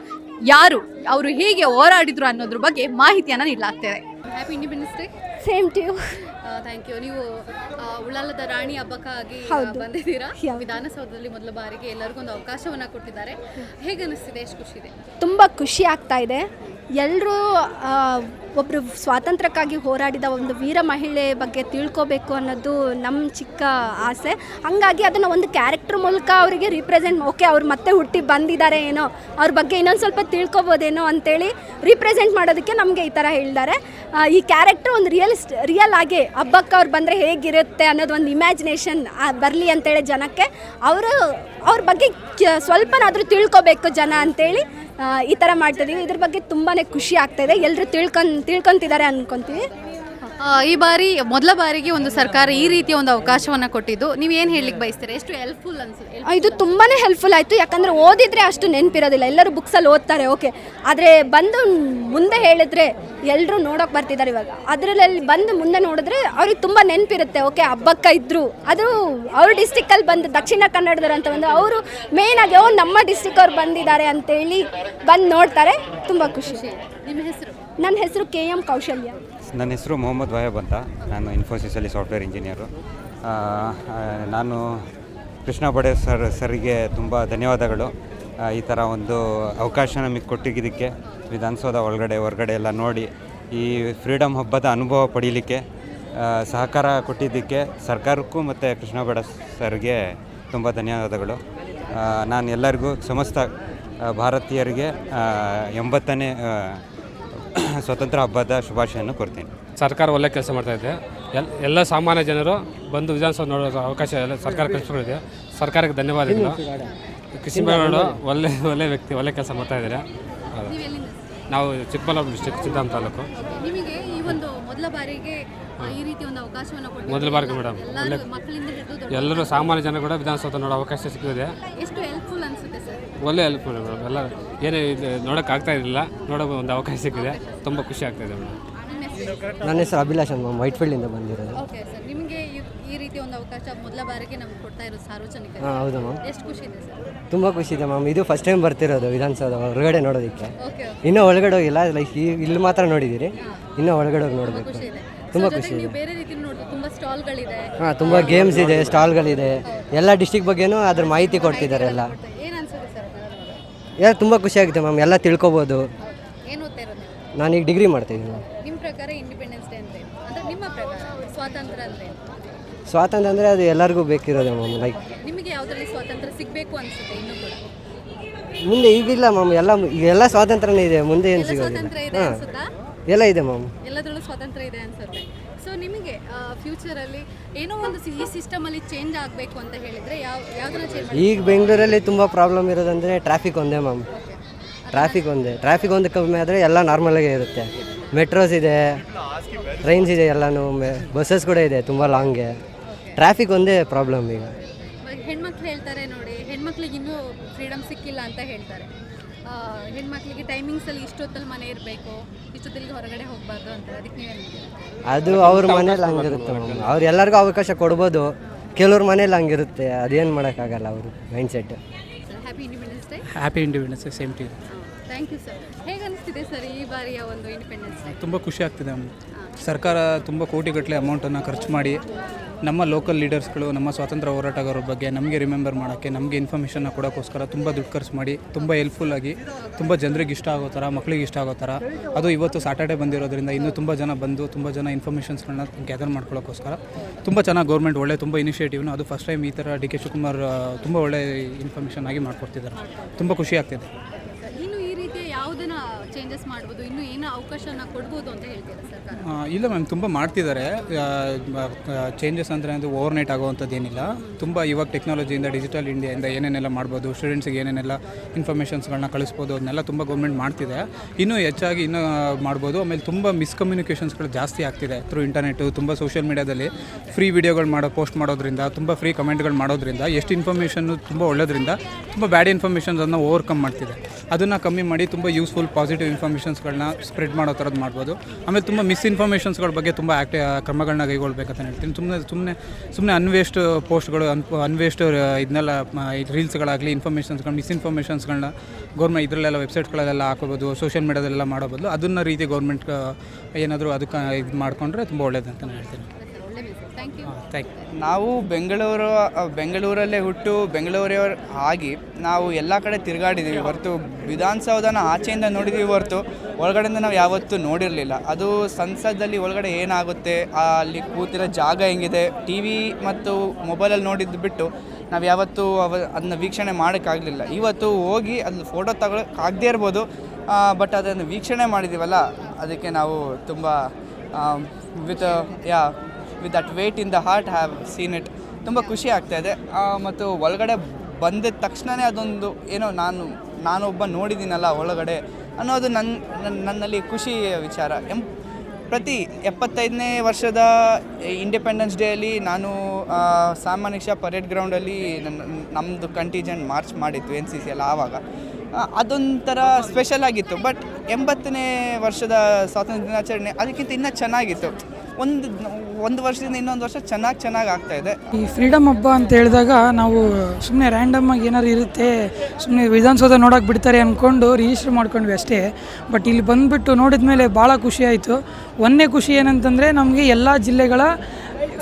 ಯಾರು ಅವರು ಹೇಗೆ ಹೋರಾಡಿದ್ರು ಅನ್ನೋದ್ರ ಬಗ್ಗೆ ಮಾಹಿತಿಯನ್ನ ನೀಡಲಾಗ್ತದೆ. Happy Independence Day. Same to you. Thank you. ನೀವು ಉಳ್ಳಾಲದ ರಾಣಿ ಹಬ್ಬಕ್ಕಾಗಿ ಬಂದಿದ್ದೀರಾ. ವಿಧಾನಸೌಧದಲ್ಲಿ ಮೊದಲ ಬಾರಿಗೆ ಎಲ್ಲರಿಗೂ ಒಂದು ಅವಕಾಶವನ್ನ ಕೊಟ್ಟಿದ್ದಾರೆ. ಹೇಗೆ ಅನಿಸ್ತಿದೆ? ಎಷ್ಟು ಖುಷಿ ಇದೆ? ತುಂಬ ಖುಷಿ ಆಗ್ತಾ ಇದೆ. ಎಲ್ಲರೂ ಒಬ್ಬರು ಸ್ವಾತಂತ್ರ್ಯಕ್ಕಾಗಿ ಹೋರಾಡಿದ ಒಂದು ವೀರ ಮಹಿಳೆ ಬಗ್ಗೆ ತಿಳ್ಕೊಬೇಕು ಅನ್ನೋದು ನಮ್ಮ ಚಿಕ್ಕ ಆಸೆ. ಹಾಗಾಗಿ ಅದನ್ನು ಒಂದು ಕ್ಯಾರೆಕ್ಟರ್ ಮೂಲಕ ಅವರಿಗೆ ರಿಪ್ರೆಸೆಂಟ್, ಓಕೆ ಅವ್ರು ಮತ್ತೆ ಹುಟ್ಟಿ ಬಂದಿದ್ದಾರೆ ಏನೋ, ಅವ್ರ ಬಗ್ಗೆ ಇನ್ನೊಂದು ಸ್ವಲ್ಪ ತಿಳ್ಕೊಬೋದೇನೋ ಅಂತೇಳಿ ರಿಪ್ರೆಸೆಂಟ್ ಮಾಡೋದಕ್ಕೆ ನಮಗೆ ಈ ಥರ ಹೇಳಿದ್ದಾರೆ. ಈ ಕ್ಯಾರೆಕ್ಟರ್ ಒಂದು ರಿಯಲ್ ಆಗಿ ಹಬ್ಬಕ್ಕೆ ಅವ್ರು ಬಂದರೆ ಹೇಗಿರುತ್ತೆ ಅನ್ನೋದು ಒಂದು ಇಮ್ಯಾಜಿನೇಷನ್ ಬರಲಿ ಅಂತೇಳಿ ಜನಕ್ಕೆ ಅವ್ರ ಬಗ್ಗೆ ಸ್ವಲ್ಪನಾದರೂ ತಿಳ್ಕೊಬೇಕು ಜನ ಅಂತೇಳಿ ಈ ಥರ ಮಾಡ್ತಿದ್ದೀವಿ. ಇದ್ರ ಬಗ್ಗೆ ತುಂಬಾ ಖುಷಿ ಆಗ್ತಾಯಿದೆ. ಎಲ್ಲರೂ ತಿಳ್ಕೊತಿದ್ದಾರೆ ಅನ್ಕೊತೀವಿ. ಈ ಬಾರಿ ಮೊದಲ ಬಾರಿಗೆ ಒಂದು ಸರ್ಕಾರ ಈ ರೀತಿಯ ಒಂದು ಅವಕಾಶವನ್ನ ಕೊಟ್ಟಿದ್ದು. ನೀವು ಏನು ಹೇಳಲಿಕ್ಕೆ ಬಯಸ್ತೀರಾ? ಎಷ್ಟು ಹೆಲ್ಪ್ಫುಲ್ ಅನ್ಸುತ್ತೆ? ಇದು ತುಂಬಾ ಹೆಲ್ಪ್ಫುಲ್ ಆಯಿತು. ಯಾಕಂದರೆ ಓದಿದರೆ ಅಷ್ಟು ನೆನಪಿರೋದಿಲ್ಲ. ಎಲ್ಲರೂ ಬುಕ್ಸಲ್ಲಿ ಓದ್ತಾರೆ, ಓಕೆ, ಆದರೆ ಬಂದು ಮುಂದೆ ಹೇಳಿದ್ರೆ ಎಲ್ಲರೂ ನೋಡೋಕೆ ಬರ್ತಿದ್ದಾರೆ. ಇವಾಗ ಅದರಲ್ಲಿ ಬಂದು ಮುಂದೆ ನೋಡಿದ್ರೆ ಅವ್ರಿಗೆ ತುಂಬ ನೆನಪಿರುತ್ತೆ. ಓಕೆ, ಹಬ್ಬಕ್ಕ ಇದ್ದರು, ಅದು ಅವ್ರ ಡಿಸ್ಟಿಕ್ಕಲ್ಲಿ ಬಂದು ದಕ್ಷಿಣ ಕನ್ನಡದವ್ರು ಅಂತ ಬಂದು ಅವರು ಮೇಯ್ನಾಗಿ ನಮ್ಮ ಡಿಸ್ಟಿಕ್ ಅವ್ರು ಬಂದಿದ್ದಾರೆ ಅಂತೇಳಿ ಬಂದು ನೋಡ್ತಾರೆ. ತುಂಬ ಖುಷಿ. ನಿಮ್ಮ ಹೆಸರು? ನನ್ನ ಹೆಸರು KM ಕೌಶಲ್ಯ. ನನ್ನ ಹೆಸರು ಮೊಹಮ್ಮದ್ ವಾಯಬ್ ಅಂತ. ನಾನು ಇನ್ಫೋಸಿಸಲ್ಲಿ ಸಾಫ್ಟ್ವೇರ್ ಇಂಜಿನಿಯರು. ನಾನು ಕೃಷ್ಣ ಬಡೆ ಸರ್ಗೆ ತುಂಬ ಧನ್ಯವಾದಗಳು. ಈ ಥರ ಒಂದು ಅವಕಾಶ ನಮಗೆ ಕೊಟ್ಟಿದ್ದಕ್ಕೆ, ವಿಧಾನಸೌಧ ಹೊರಗಡೆ ಎಲ್ಲ ನೋಡಿ ಈ ಫ್ರೀಡಮ್ ಹಬ್ಬದ ಅನುಭವ ಪಡೀಲಿಕ್ಕೆ ಸಹಕಾರ ಕೊಟ್ಟಿದ್ದಕ್ಕೆ ಸರ್ಕಾರಕ್ಕೂ ಮತ್ತು ಕೃಷ್ಣ ಬಡೆ ಸರ್ಗೆ ತುಂಬ ಧನ್ಯವಾದಗಳು. ನಾನು ಎಲ್ಲರಿಗೂ ಸಮಸ್ತ ಭಾರತೀಯರಿಗೆ 80ನೇ ಸ್ವಾತಂತ್ರ್ಯ ಹಬ್ಬದ ಶುಭಾಶಯನ್ನು ಕೊಡ್ತೀನಿ. ಸರ್ಕಾರ ಒಳ್ಳೆ ಕೆಲಸ ಮಾಡ್ತಾಯಿದೆ. ಎಲ್ಲ ಸಾಮಾನ್ಯ ಜನರು ಬಂದು ವಿಧಾನಸೌಧ ನೋಡೋ ಅವಕಾಶ ಎಲ್ಲ ಸರ್ಕಾರ ಕಲ್ಪಿಸ್ಕೊಂಡಿದೆ. ಸರ್ಕಾರಕ್ಕೆ ಧನ್ಯವಾದಗಳು. ಕೃಷ್ಣಬೈರೇಗೌಡ ಒಳ್ಳೆ ವ್ಯಕ್ತಿ, ಒಳ್ಳೆ ಕೆಲಸ ಮಾಡ್ತಾಯಿದ್ದಾರೆ. ನಾವು ಚಿಕ್ಕಬಳ್ಳಾಪುರ ಡಿಸ್ಟ್ರಿಕ್ಟ್, ಚಿಂತಾಮಣಿ ತಾಲೂಕು. ನಿಮಗೆ ಈ ಒಂದು ಮೊದಲ ಬಾರಿಗೆ ಈ ರೀತಿ ಒಂದು ಅವಕಾಶವನ್ನು ಕೊಟ್ಟಿದ್ದಾರೆ. ಮೊದಲ ಬಾರಿಗೆ ಮೇಡಮ್, ಎಲ್ಲರೂ ಸಾಮಾನ್ಯ ಜನ ಕೂಡ ವಿಧಾನಸೌಧ ನೋಡೋ ಅವಕಾಶ ಸಿಕ್ಕಿದೆ. ಎಷ್ಟು ಹೆಲ್ಪ್ಫುಲ್ ಅನಿಸುತ್ತೆ ಸರ್? ಒಳ್ಳೆ ಹೆಲ್ಪ್ಫುಲ್ ಮೇಡಮ್. ಎಲ್ಲ ಏನೇ ಇದು ನೋಡೋಕ್ಕಾಗ್ತಾ ಇರಲಿಲ್ಲ, ನೋಡೋ ಒಂದು ಅವಕಾಶ ಸಿಕ್ಕಿದೆ. ತುಂಬ ಖುಷಿ ಆಗ್ತಾಯಿದೆ ಮೇಡಮ್. ನನ್ನ ಹೆಸರು ಅಭಿಲಾಷ್ ಅಂತ, ವೈಟ್ಫೀಲ್ಡಿಂದ ಬಂದಿರೋದು. ಓಕೆ ಸರ್, ನಿಮಗೆ ಈ ರೀತಿ ಒಂದು ಅವಕಾಶ ಮೊದಲ ಬಾರಿಗೆ ನಮ್ಗೆ ಕೊಡ್ತಾ ಇರೋದು ಸಾರ್ವಜನಿಕರಿಗೆ. ಹೌದು ಮ್ಯಾಮ್. ಎಷ್ಟು ಖುಷಿ ಇದೆ ಸರ್? ತುಂಬ ಖುಷಿ ಇದೆ ಮ್ಯಾಮ್. ಇದು ಫಸ್ಟ್ ಟೈಮ್ ಬರ್ತಿರೋದು ವಿಧಾನಸೌಧ ಹೊರಗಡೆ ನೋಡೋದಕ್ಕೆ. ಓಕೆ, ಇನ್ನೂ ಒಳಗಡೆ ಹೋಗಿಲ್ಲ, ಲೈಕ್ ಇಲ್ಲಿ ಮಾತ್ರ ನೋಡಿದ್ದೀರಿ. ಇನ್ನೂ ಒಳಗಡೆ ಹೋಗಿ ನೋಡಬೇಕು. ಖುಷಿ ಇದೆ. ತುಂಬ ಖುಷಿ ಇದೆ. ಬೇರೆ ರೀತಿ ನೋಡಿದ್ರೆ ತುಂಬ ಸ್ಟಾಲ್ಗಳಿದೆ. ಹಾಂ, ತುಂಬ ಗೇಮ್ಸ್ ಇದೆ, ಸ್ಟಾಲ್ಗಳಿದೆ. ಎಲ್ಲ ಡಿಸ್ಟಿಕ್ ಬಗ್ಗೆನೂ ಅದ್ರ ಮಾಹಿತಿ ಕೊಡ್ತಿದ್ದಾರೆ ಎಲ್ಲ. ಏನು ಅನ್ಸುತ್ತೆ ಸರ್ ಅದನ್ನ? ಎಲ್ಲ ತುಂಬ ಖುಷಿ ಆಗುತ್ತೆ ಮ್ಯಾಮ್. ಎಲ್ಲ ತಿಳ್ಕೊಬೋದು. ಏನು ಓದ್ತಾ ಇರೋದು ನೀವು? ನಾನೀಗ ಡಿಗ್ರಿ ಮಾಡ್ತಾಯಿದ್ದೀನಿ ಮ್ಯಾಮ್. ನಿಮ್ಮ ಪ್ರಕಾರ ಇಂಡಿಪೆಂಡೆನ್ಸ್ ಡೇ ಅಂತ ಅಂದರೆ ನಿಮ್ಮ ಪ್ರಕಾರ ಸ್ವಾತಂತ್ರ್ಯ ಅಂದರೆ ಸ್ವಾತಂತ್ರ್ಯ ಅಂದರೆ ಅದು ಎಲ್ಲರಿಗೂ ಬೇಕಿರೋದು ಮ್ಯಾಮ್. ಲೈಕ್ ನಿಮಗೆ ಯಾವುದರಲ್ಲಿ ಸ್ವಾತಂತ್ರ್ಯ ಸಿಗಬೇಕು ಅನ್ಸುತ್ತೆ ಇನ್ನೂ ಕೂಡ? ಮುಂದೆ ಈಗಿಲ್ಲ ಮ್ಯಾಮ್. ಎಲ್ಲ ಸ್ವಾತಂತ್ರ್ಯನೇ ಇದೆ, ಮುಂದೆ ಏನು ಸಿಗೋದಿಲ್ಲ. ಸ್ವಾತಂತ್ರ್ಯ ಇದೆ ಅನ್ಸುತ್ತಾ? ಎಲ್ಲ ಇದೆ ಮ್ಯಾಮ್. ಎಲ್ಲದರಲ್ಲೂ ಸ್ವಾತಂತ್ರ್ಯ ಇದೆ ಅನ್ಸುತ್ತೆ. ಸೊ ನಿಮಗೆ ಫ್ಯೂಚರಲ್ಲಿ ಏನೋ ಒಂದು ಈ ಸಿಸ್ಟಮಲ್ಲಿ ಚೇಂಜ್ ಆಗಬೇಕು ಅಂತ ಹೇಳಿದರೆ ಯಾವುದನ್ನ ಚೇಂಜ್ ಮಾಡಿ? ಈಗ ಬೆಂಗಳೂರಲ್ಲಿ ತುಂಬ ಪ್ರಾಬ್ಲಮ್ ಇರೋದಂದರೆ ಟ್ರಾಫಿಕ್ ಒಂದೇ ಮ್ಯಾಮ್. ಟ್ರಾಫಿಕ್ ಒಂದು ಕಮ್ಮಿ ಆದರೆ ಎಲ್ಲ ನಾರ್ಮಲಾಗೇ ಇರುತ್ತೆ. ಮೆಟ್ರೋಸ್ ಇದೆ, ಟ್ರೈನ್ಸ್ ಇದೆ, ಎಲ್ಲನೂ ಬಸ್ಸಸ್ ಕೂಡ ಇದೆ ತುಂಬ ಲಾಂಗ್ಗೆ. ಟ್ರಾಫಿಕ್ ಒಂದೇ ಪ್ರಾಬ್ಲಮ್ ಈಗ. ಹೆಣ್ಮಕ್ಳು ಹೇಳ್ತಾರೆ ನೋಡಿ, ಹೆಣ್ಮಕ್ಳಿಗೆ ಇನ್ನೂ ಫ್ರೀಡಮ್ ಸಿಕ್ಕಿಲ್ಲ ಅಂತ ಹೇಳ್ತಾರೆ. ಹೆಣ್ಮಕ್ಳಿಗೆ ಟೈಮಿಂಗ್ಸಲ್ಲಿ ಇಷ್ಟೊತ್ತಲ್ಲಿ ಮನೆ ಇರಬೇಕು, ಇಷ್ಟೊತ್ತಲ್ಲಿ ಹೊರಗಡೆ ಹೋಗಬಾರ್ದು ಅಂತ. ಅದಕ್ಕೆ ನೀವೇನು? ಅದು ಅವ್ರ ಮನೇಲಿ ಹಂಗಿರುತ್ತೆ ಮ್ಯಾಮ್. ಅವ್ರು ಎಲ್ಲರಿಗೂ ಅವಕಾಶ ಕೊಡ್ಬೋದು, ಕೆಲವ್ರ ಮನೇಲಿ ಹಂಗಿರುತ್ತೆ. ಅದೇನು ಮಾಡೋಕ್ಕಾಗಲ್ಲ ಅವರು mindset. Happy Independence Day. Happy Independence Day. Same to you. Thank you sir. ಹೇಗೆ ಅನಿಸ್ತಿದೆ ಸರ್ ಈ ಬಾರಿಯ ಒಂದು ಇಂಡಿಪೆಂಡೆನ್ಸ್ ಡೇ? ತುಂಬ ಖುಷಿ ಆಗ್ತಿದೆ. ಸರ್ಕಾರ ತುಂಬ ಕೋಟಿಗಟ್ಟಲೆ ಅಮೌಂಟನ್ನು ಖರ್ಚು ಮಾಡಿ ನಮ್ಮ ಲೋಕಲ್ ಲೀಡರ್ಸ್ಗಳು, ನಮ್ಮ ಸ್ವಾತಂತ್ರ್ಯ ಹೋರಾಟಗಾರರ ಬಗ್ಗೆ ನಮಗೆ ರಿಮೆಂಬರ್ ಮಾಡೋಕ್ಕೆ, ನಮಗೆ ಇನ್ಫಾರ್ಮೇಷನ್ನ ಕೊಡೋಕ್ಕೋಸ್ಕರ ತುಂಬ ದುಡ್ಡು ಖರ್ಚು ಮಾಡಿ ತುಂಬ ಹೆಲ್ಪ್ಫುಲ್ಲಾಗಿ ತುಂಬ ಜನರಿಗೆ ಇಷ್ಟ ಆಗೋ ಥರ, ಮಕ್ಕಳಿಗೆ ಇಷ್ಟ ಆಗೋ ಥರ. ಅದು ಇವತ್ತು ಸಾಟರ್ಡೆ ಬಂದಿರೋದ್ರಿಂದ ಇನ್ನೂ ತುಂಬ ಜನ ಬಂದು ತುಂಬ ಜನ ಇನ್ಫಾರ್ಮೇಷನ್ಸ್ಗಳನ್ನ ಗ್ಯಾದರ್ ಮಾಡ್ಕೊಳ್ಳೋಕ್ಕೋಸ್ಕರ ತುಂಬ ಚೆನ್ನಾಗಿ ಗೌರ್ಮೆಂಟ್ ತುಂಬ ಇನಿಷಿಯೇಟಿವ್ನ, ಅದು ಫಸ್ಟ್ ಟೈಮ್ ಈ ಥರ DK ಶಿವಕುಮಾರ್ ತುಂಬ ಒಳ್ಳೆ ಇನ್ಫಾರ್ಮೇಷನ್ ಆಗಿ ಮಾಡಿಕೊಡ್ತಿದ್ದಾರೆ. ತುಂಬ ಖುಷಿ ಆಗ್ತಿದೆ. ಇನ್ನು ಈ ರೀತಿಯ ಯಾವುದನ್ನ ಚೇಂಜಸ್ ಮಾಡ್ಬೋದು, ಇನ್ನೂ ಏನೋ ಅವಕಾಶನ ಕೊಡ್ಬೋದು ಅಂತ ಹೇಳ್ತೀರಾ ಸರ್ಕಾರ? ಇಲ್ಲ ಮ್ಯಾಮ್, ತುಂಬ ಮಾಡ್ತಿದ್ದಾರೆ ಚೇಂಜಸ್ ಅಂದರೆ ಅದು ಓವರ್ ನೈಟ್ ಆಗೋವಂಥದ್ದು ಏನಿಲ್ಲ. ತುಂಬ ಇವಾಗ ಟೆಕ್ನಾಲಜಿಯಿಂದ, ಡಿಜಿಟಲ್ ಇಂಡಿಯಾಯಿಂದ ಏನೇನೆಲ್ಲ ಮಾಡ್ಬೋದು, ಸ್ಟೂಡೆಂಟ್ಸಿಗೆ ಏನೇನೆಲ್ಲ ಇನ್ಫಾರ್ಮೇಷನ್ಸ್ಗಳನ್ನ ಕಳಿಸ್ಬೋದು, ಅದನ್ನೆಲ್ಲ ತುಂಬ ಗೌರ್ಮೆಂಟ್ ಮಾಡ್ತಿದೆ. ಇನ್ನೂ ಹೆಚ್ಚಾಗಿ ಇನ್ನೂ ಮಾಡ್ಬೋದು. ಆಮೇಲೆ ತುಂಬ ಮಿಸ್ಕಮ್ಯುನಿಕೇಷನ್ಸ್ಗಳು ಜಾಸ್ತಿ ಆಗ್ತಿದೆ ಥ್ರೂ ಇಂಟರ್ನೆಟ್ಟು. ತುಂಬ ಸೋಷಿಯಲ್ ಮೀಡಿಯಾದಲ್ಲಿ ಫ್ರೀ ವಿಡಿಯೋಗಳು ಪೋಸ್ಟ್ ಮಾಡೋದ್ರಿಂದ, ತುಂಬ ಫ್ರೀ ಕಮೆಂಟ್ಗಳು ಮಾಡೋದ್ರಿಂದ, ಎಷ್ಟು ಇನ್ಫಾರ್ಮೇಷನ್ನು ತುಂಬ ಒಳ್ಳೋದ್ರಿಂದ ತುಂಬ ಬ್ಯಾಡ್ ಇನ್ಫಾರ್ಮೇಷನ್ಸನ್ನು ಓವರ್ಕಮ್ ಮಾಡ್ತಿದೆ. ಅದನ್ನು ಕಮ್ಮಿ ಮಾಡಿ ತುಂಬ ಯೂಸ್ಫುಲ್ ಪಾಸಿಟಿವ್ ಇನ್ಫಾರ್ಮೇಷನ್ಸ್ಗಳನ್ನ ಸ್ಪ್ರೆಡ್ ಮಾಡೋ ಥರದ್ದು ಮಾಡ್ಬೋದು. ಆಮೇಲೆ ತುಂಬ ಮಿಸ್ಇನ್ಫಾರ್ಮೇಷನ್ಸ್ಗಳ ಬಗ್ಗೆ ತುಂಬ ಕ್ರಮಗಳನ್ನ ಕೈಗೊಳ್ಬೇಕಂತ ಹೇಳ್ತೀನಿ. ಸುಮ್ಮನೆ ಅನ್ವೇಸ್ಟ್ ಪೋಸ್ಟ್ಗಳು, ಅನ್ವೇಸ್ಟ್ ಇದನ್ನೆಲ್ಲ ರೀಲ್ಸ್ಗಳಾಗಲಿ, ಇನ್ಫಾರ್ಮೇಷನ್ಸ್ಗಳು, ಮಿಸ್ಇನ್ಫಾರ್ಮೇಷನ್ಸ್ಗಳನ್ನ ಗೌರ್ಮೆಂಟ್ ಇದರಲ್ಲೆಲ್ಲ ವೆಬ್ಸೈಟ್ಗಳಲ್ಲೆಲ್ಲ ಹಾಕೋಬೋದು, ಸೋಷಿಯಲ್ ಮೀಡಿಯಾದಲ್ಲೆಲ್ಲ ಮಾಡೋ ಬದಲು ಅದನ್ನು ರೀತಿ ಗೌರ್ಮೆಂಟ್ ಏನಾದರೂ ಅದಕ್ಕೆ ಇದು ಮಾಡಿಕೊಂಡ್ರೆ ತುಂಬ ಒಳ್ಳೇದಂತ ನಾನು ಹೇಳ್ತೀನಿ. Thank you. Thank you. ನಾವು ಬೆಂಗಳೂರಲ್ಲೇ ಹುಟ್ಟು ಬೆಂಗಳೂರವ್ರು ಆಗಿ ನಾವು ಎಲ್ಲ ಕಡೆ ತಿರುಗಾಡಿದ್ದೀವಿ ಹೊರತು ವಿಧಾನಸೌಧನ ಆಚೆಯಿಂದ ನೋಡಿದ್ದೀವಿ ಹೊರತು ಒಳಗಡೆಯಿಂದ ನಾವು ಯಾವತ್ತೂ ನೋಡಿರಲಿಲ್ಲ. ಅದು ಸಂಸದಲ್ಲಿ ಒಳಗಡೆ ಏನಾಗುತ್ತೆ, ಅಲ್ಲಿ ಕೂತಿರೋ ಜಾಗ ಹೆಂಗಿದೆ, ಟಿ ವಿ ಮತ್ತು ಮೊಬೈಲಲ್ಲಿ ನೋಡಿದ್ದು ಬಿಟ್ಟು ನಾವು ಯಾವತ್ತೂ ಅದನ್ನ ವೀಕ್ಷಣೆ ಮಾಡೋಕ್ಕಾಗಲಿಲ್ಲ. ಇವತ್ತು ಹೋಗಿ ಅದು ಫೋಟೋ ತಗೊಳಕ್ಕಾಗದೇ ಇರ್ಬೋದು, ಬಟ್ ಅದನ್ನು ವೀಕ್ಷಣೆ ಮಾಡಿದ್ದೀವಲ್ಲ, ಅದಕ್ಕೆ ನಾವು ತುಂಬ with that weight in the heart have seen it. ತುಂಬ ಖುಷಿ ಆಗ್ತಾಯಿದೆ. ಮತ್ತು ಒಳಗಡೆ ಬಂದಿದ ತಕ್ಷಣವೇ ಅದೊಂದು ಏನೋ ನಾನೊಬ್ಬ ನೋಡಿದ್ದೀನಲ್ಲ ಒಳಗಡೆ ಅನ್ನೋದು ನನ್ನಲ್ಲಿ ಖುಷಿಯ ವಿಚಾರ. ಪ್ರತಿ 75ನೇ ವರ್ಷದ ಇಂಡಿಪೆಂಡೆನ್ಸ್ ಡೇಯಲ್ಲಿ ನಾನು ಸಾಮಾನ್ಯ ಪರೇಡ್ ಗ್ರೌಂಡಲ್ಲಿ ನಮ್ಮದು ಕಂಟಿಜೆಂಟ್ ಮಾರ್ಚ್ ಮಾಡಿತ್ತು NCC ಎಲ್ಲ. ಆವಾಗ ಅದೊಂಥರ ಸ್ಪೆಷಲ್ ಆಗಿತ್ತು. ಬಟ್ 80ನೇ ವರ್ಷದ ಸ್ವಾತಂತ್ರ್ಯ ದಿನಾಚರಣೆ ಅದಕ್ಕಿಂತ ಇನ್ನೂ ಚೆನ್ನಾಗಿತ್ತು. ಒಂದು ವರ್ಷದಿಂದ ಇನ್ನೊಂದು ವರ್ಷ ಚೆನ್ನಾಗಿ ಆಗ್ತಾಯಿದೆ. ಈ ಫ್ರೀಡಮ್ ಹಬ್ಬ ಅಂತ ಹೇಳಿದಾಗ ನಾವು ಸುಮ್ಮನೆ ರ್ಯಾಂಡಮ್ಮಾಗಿ ಏನಾದ್ರು ಇರುತ್ತೆ, ಸುಮ್ಮನೆ ವಿಧಾನಸೌಧ ನೋಡೋಕೆ ಬಿಡ್ತಾರೆ ಅಂದ್ಕೊಂಡು ರಿಜಿಸ್ಟರ್ ಮಾಡ್ಕೊಂಡ್ವಿ ಅಷ್ಟೇ. ಬಟ್ ಇಲ್ಲಿ ಬಂದುಬಿಟ್ಟು ನೋಡಿದ ಮೇಲೆ ಭಾಳ ಖುಷಿ ಆಯಿತು. ಒಂದೇ ಖುಷಿ ಏನಂತಂದರೆ ನಮಗೆ ಎಲ್ಲ ಜಿಲ್ಲೆಗಳ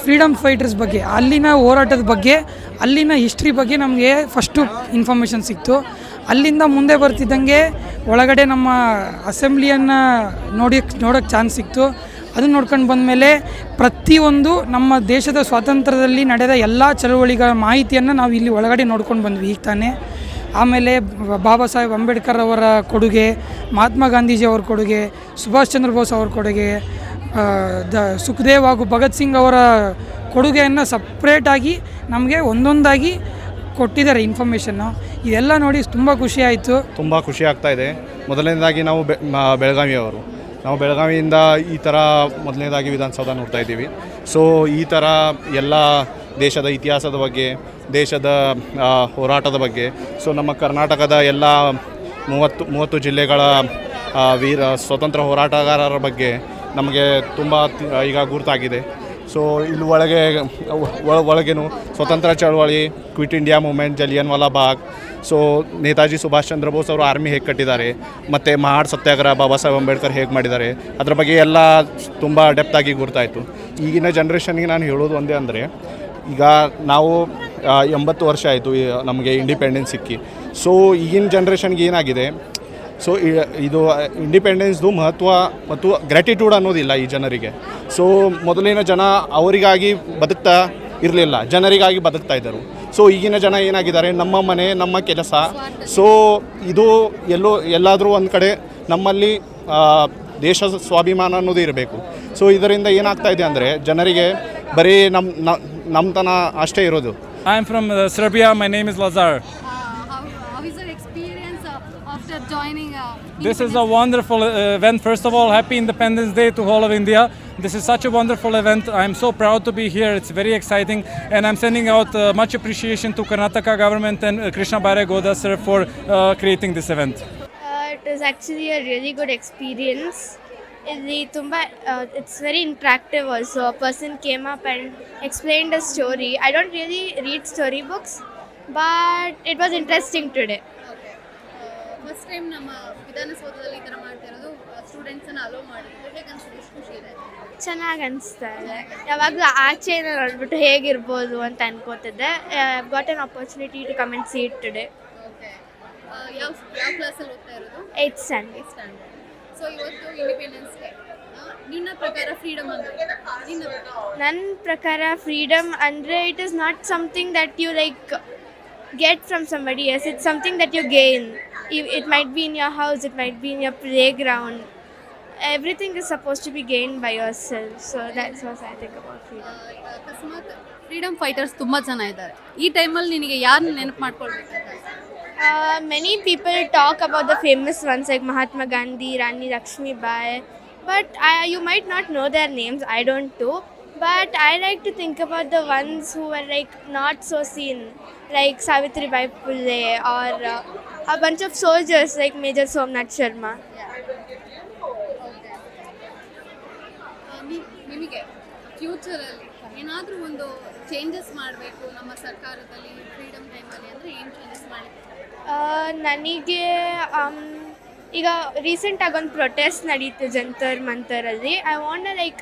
ಫ್ರೀಡಮ್ ಫೈಟರ್ಸ್ ಬಗ್ಗೆ, ಅಲ್ಲಿನ ಹೋರಾಟದ ಬಗ್ಗೆ, ಅಲ್ಲಿನ ಹಿಸ್ಟ್ರಿ ಬಗ್ಗೆ ನಮಗೆ ಫಸ್ಟು ಇನ್ಫಾರ್ಮೇಷನ್ ಸಿಕ್ತು. ಅಲ್ಲಿಂದ ಮುಂದೆ ಬರ್ತಿದ್ದಂಗೆ ಒಳಗಡೆ ನಮ್ಮ ಅಸೆಂಬ್ಲಿಯನ್ನು ನೋಡೋಕ್ಕೆ ಚಾನ್ಸ್ ಸಿಕ್ತು. ಅದನ್ನು ನೋಡ್ಕೊಂಡು ಬಂದಮೇಲೆ ಪ್ರತಿಯೊಂದು ನಮ್ಮ ದೇಶದ ಸ್ವಾತಂತ್ರ್ಯದಲ್ಲಿ ನಡೆದ ಎಲ್ಲ ಚಳವಳಿಗಳ ಮಾಹಿತಿಯನ್ನು ನಾವು ಇಲ್ಲಿ ಒಳಗಡೆ ನೋಡ್ಕೊಂಡು ಬಂದ್ವಿ ಈಗ ತಾನೇ. ಆಮೇಲೆ ಬಾಬಾ ಸಾಹೇಬ್ ಅಂಬೇಡ್ಕರ್ ಅವರ ಕೊಡುಗೆ, ಮಹಾತ್ಮ ಗಾಂಧೀಜಿ ಅವ್ರ ಕೊಡುಗೆ, ಸುಭಾಷ್ ಚಂದ್ರ ಬೋಸ್ ಅವ್ರ ಕೊಡುಗೆ, ಸುಖದೇವ್ ಹಾಗೂ ಭಗತ್ ಸಿಂಗ್ ಅವರ ಕೊಡುಗೆಯನ್ನು ಸಪ್ರೇಟಾಗಿ ನಮಗೆ ಒಂದೊಂದಾಗಿ ಕೊಟ್ಟಿದ್ದಾರೆ ಇನ್ಫಾರ್ಮೇಷನ್ನು. ಇದೆಲ್ಲ ನೋಡಿ ತುಂಬ ಖುಷಿ ಆಯಿತು. ತುಂಬ ಖುಷಿ ಆಗ್ತಾಯಿದೆ. ಮೊದಲನೇದಾಗಿ ನಾವು ಬೆಳಗಾವಿಯವರು, ನಾವು ಬೆಳಗಾವಿಯಿಂದ ಈ ಥರ ಮೊದಲನೇದಾಗಿ ವಿಧಾನಸೌಧ ನೋಡ್ತಾ ಇದ್ದೀವಿ. ಸೊ ಈ ಥರ ಎಲ್ಲ ದೇಶದ ಇತಿಹಾಸದ ಬಗ್ಗೆ, ದೇಶದ ಹೋರಾಟದ ಬಗ್ಗೆ, ಸೊ ನಮ್ಮ ಕರ್ನಾಟಕದ ಎಲ್ಲ 30 ಜಿಲ್ಲೆಗಳ ಸ್ವತಂತ್ರ ಹೋರಾಟಗಾರರ ಬಗ್ಗೆ ನಮಗೆ ತುಂಬ ಈಗ ಗುರುತಾಗಿದೆ. ಸೊ ಇಲ್ಲಿ ಒಳಗೇನು ಸ್ವತಂತ್ರ ಚಳವಳಿ, quit India movement, Jallianwala Bagh, so Netaji Subhash Chandra Bose ಅವರು ಆರ್ಮಿ ಹೇಗೆ ಕಟ್ಟಿದ್ದಾರೆ, ಮತ್ತು ಮಹಾಡ್ ಸತ್ಯಾಗ್ರಹ ಬಾಬಾ ಸಾಹೇಬ್ ಅಂಬೇಡ್ಕರ್ ಹೇಗೆ ಮಾಡಿದ್ದಾರೆ, ಅದ್ರ ಬಗ್ಗೆ ಎಲ್ಲ ತುಂಬ ಡೆಪ್ತಾಗಿ ಗುರ್ತಾಯಿತು. ಈಗಿನ ಜನ್ರೇಷನ್ಗೆ ನಾನು ಹೇಳೋದು ಒಂದೇ ಅಂದರೆ, ಈಗ ನಾವು 80 ವರ್ಷ ಆಯಿತು ನಮಗೆ ಇಂಡಿಪೆಂಡೆನ್ಸ್ ಸಿಕ್ಕಿ. ಸೊ ಈಗಿನ ಜನ್ರೇಷನ್ಗೆ ಏನಾಗಿದೆ, ಸೊ ಇದು ಇಂಡಿಪೆಂಡೆನ್ಸ್ದು ಮಹತ್ವ ಮತ್ತು ಗ್ರ್ಯಾಟಿಟ್ಯೂಡ್ ಅನ್ನೋದಿಲ್ಲ ಈ ಜನರಿಗೆ. ಸೊ ಮೊದಲಿನ ಜನ ಅವರಿಗಾಗಿ ಬದುಕ್ತಾ ಇರಲಿಲ್ಲ, ಜನರಿಗಾಗಿ ಬದುಕ್ತಾ ಇದ್ದರು. ಸೊ ಈಗಿನ ಜನ ಏನಾಗಿದ್ದಾರೆ, ನಮ್ಮ ಮನೆ ನಮ್ಮ ಕೆಲಸ. ಸೊ ಇದು ಎಲ್ಲಾದರೂ ಒಂದು ಕಡೆ ನಮ್ಮಲ್ಲಿ ದೇಶ ಸ್ವಾಭಿಮಾನ ಅನ್ನೋದು ಇರಬೇಕು. ಸೊ ಇದರಿಂದ ಏನಾಗ್ತಾ ಇದೆ ಅಂದರೆ ಜನರಿಗೆ ಬರೀ ನಮ್ಮತನ ಅಷ್ಟೇ ಇರೋದು. I am from Serbia. My name is Lazar. How is your experience after joining? This is a wonderful event. First of all, happy Independence Day to all of India. This is such a wonderful event. I am so proud to be here. It's very exciting, and I'm sending out much appreciation to Karnataka government and Krishna Bairegowda sir for creating this event. It is actually a really good experience. It's very interactive also. A person came up and explained a story. I don't really read storybooks, but it was interesting today. First time ನಮ್ಮ ವಿಧಾನಸೌಧದಲ್ಲಿ ಈ ಥರ ಮಾಡ್ತಿರೋದು, ಸ್ಟೂಡೆಂಟ್ಸನ್ನು hello ಮಾಡಿರೋದು ಹೇಗೆ ಅನಿಸ್ತು? ಎಷ್ಟು ಖುಷಿ ಇದೆ? ಚೆನ್ನಾಗಿ ಅನಿಸ್ತಾ ಇದೆ. ಯಾವಾಗಲೂ ಆಚೆಯಿಂದ ನೋಡ್ಬಿಟ್ಟು ಹೇಗಿರ್ಬೋದು ಅಂತ ಅನ್ಕೋತಿದ್ದೆ. Got an opportunity to come and see it today. Okay, ಯಾವ ಕ್ಲಾಸಲ್ಲಿ ಓದ್ತಾ ಇರೋದು? 8th standard. ಸೊ ಇವತ್ತು ಇಂಡಿಪೆಂಡೆನ್ಸ್ ಡೇ, ನಿನ್ನ ಪ್ರಕಾರ ಫ್ರೀಡಮ್ ಅಂದರೆ? ನನ್ನ ಪ್ರಕಾರ ಫ್ರೀಡಮ್ ಅಂದರೆ it is not something that you get from somebody else. It's something that you gain. It might be in your house, it might be in your playground. Everything is supposed to be gained by yourself. So that's what I think about freedom. ಅಕಸ್ಮಾತ್ freedom fighters ತುಂಬ ಜನ ಇದ್ದಾರೆ. ಈ ಟೈಮಲ್ಲಿ ನಿನಗೆ ಯಾರನ್ನ ನೆನಪು ಮಾಡ್ಕೊಳ್ಬೇಕು? Many people talk about the famous ones like Mahatma Gandhi, Rani Lakshmi Bai, but you might not know their names. I don't too. But I like to think about the ones who were like not so seen, like Savitribai Phule or a bunch of soldiers like Major Somnath Sharma. ನಿಮಗೆ ಫ್ಯೂಚರಲ್ಲಿ ಏನಾದರೂ ಒಂದು changes ಮಾಡಬೇಕು ನಮ್ಮ ಸರ್ಕಾರದಲ್ಲಿ freedom ಟೈಮಲ್ಲಿ ಅಂದರೆ ಏನು changes ಮಾಡಬೇಕು? ನನಗೆ ಈಗ ರೀಸೆಂಟಾಗಿ ಒಂದು ಪ್ರೊಟೆಸ್ಟ್ ನಡೀತು ಜಂತರ್ ಮಂತರಲ್ಲಿ. ಐ ವಾಂಟ್ ಲೈಕ್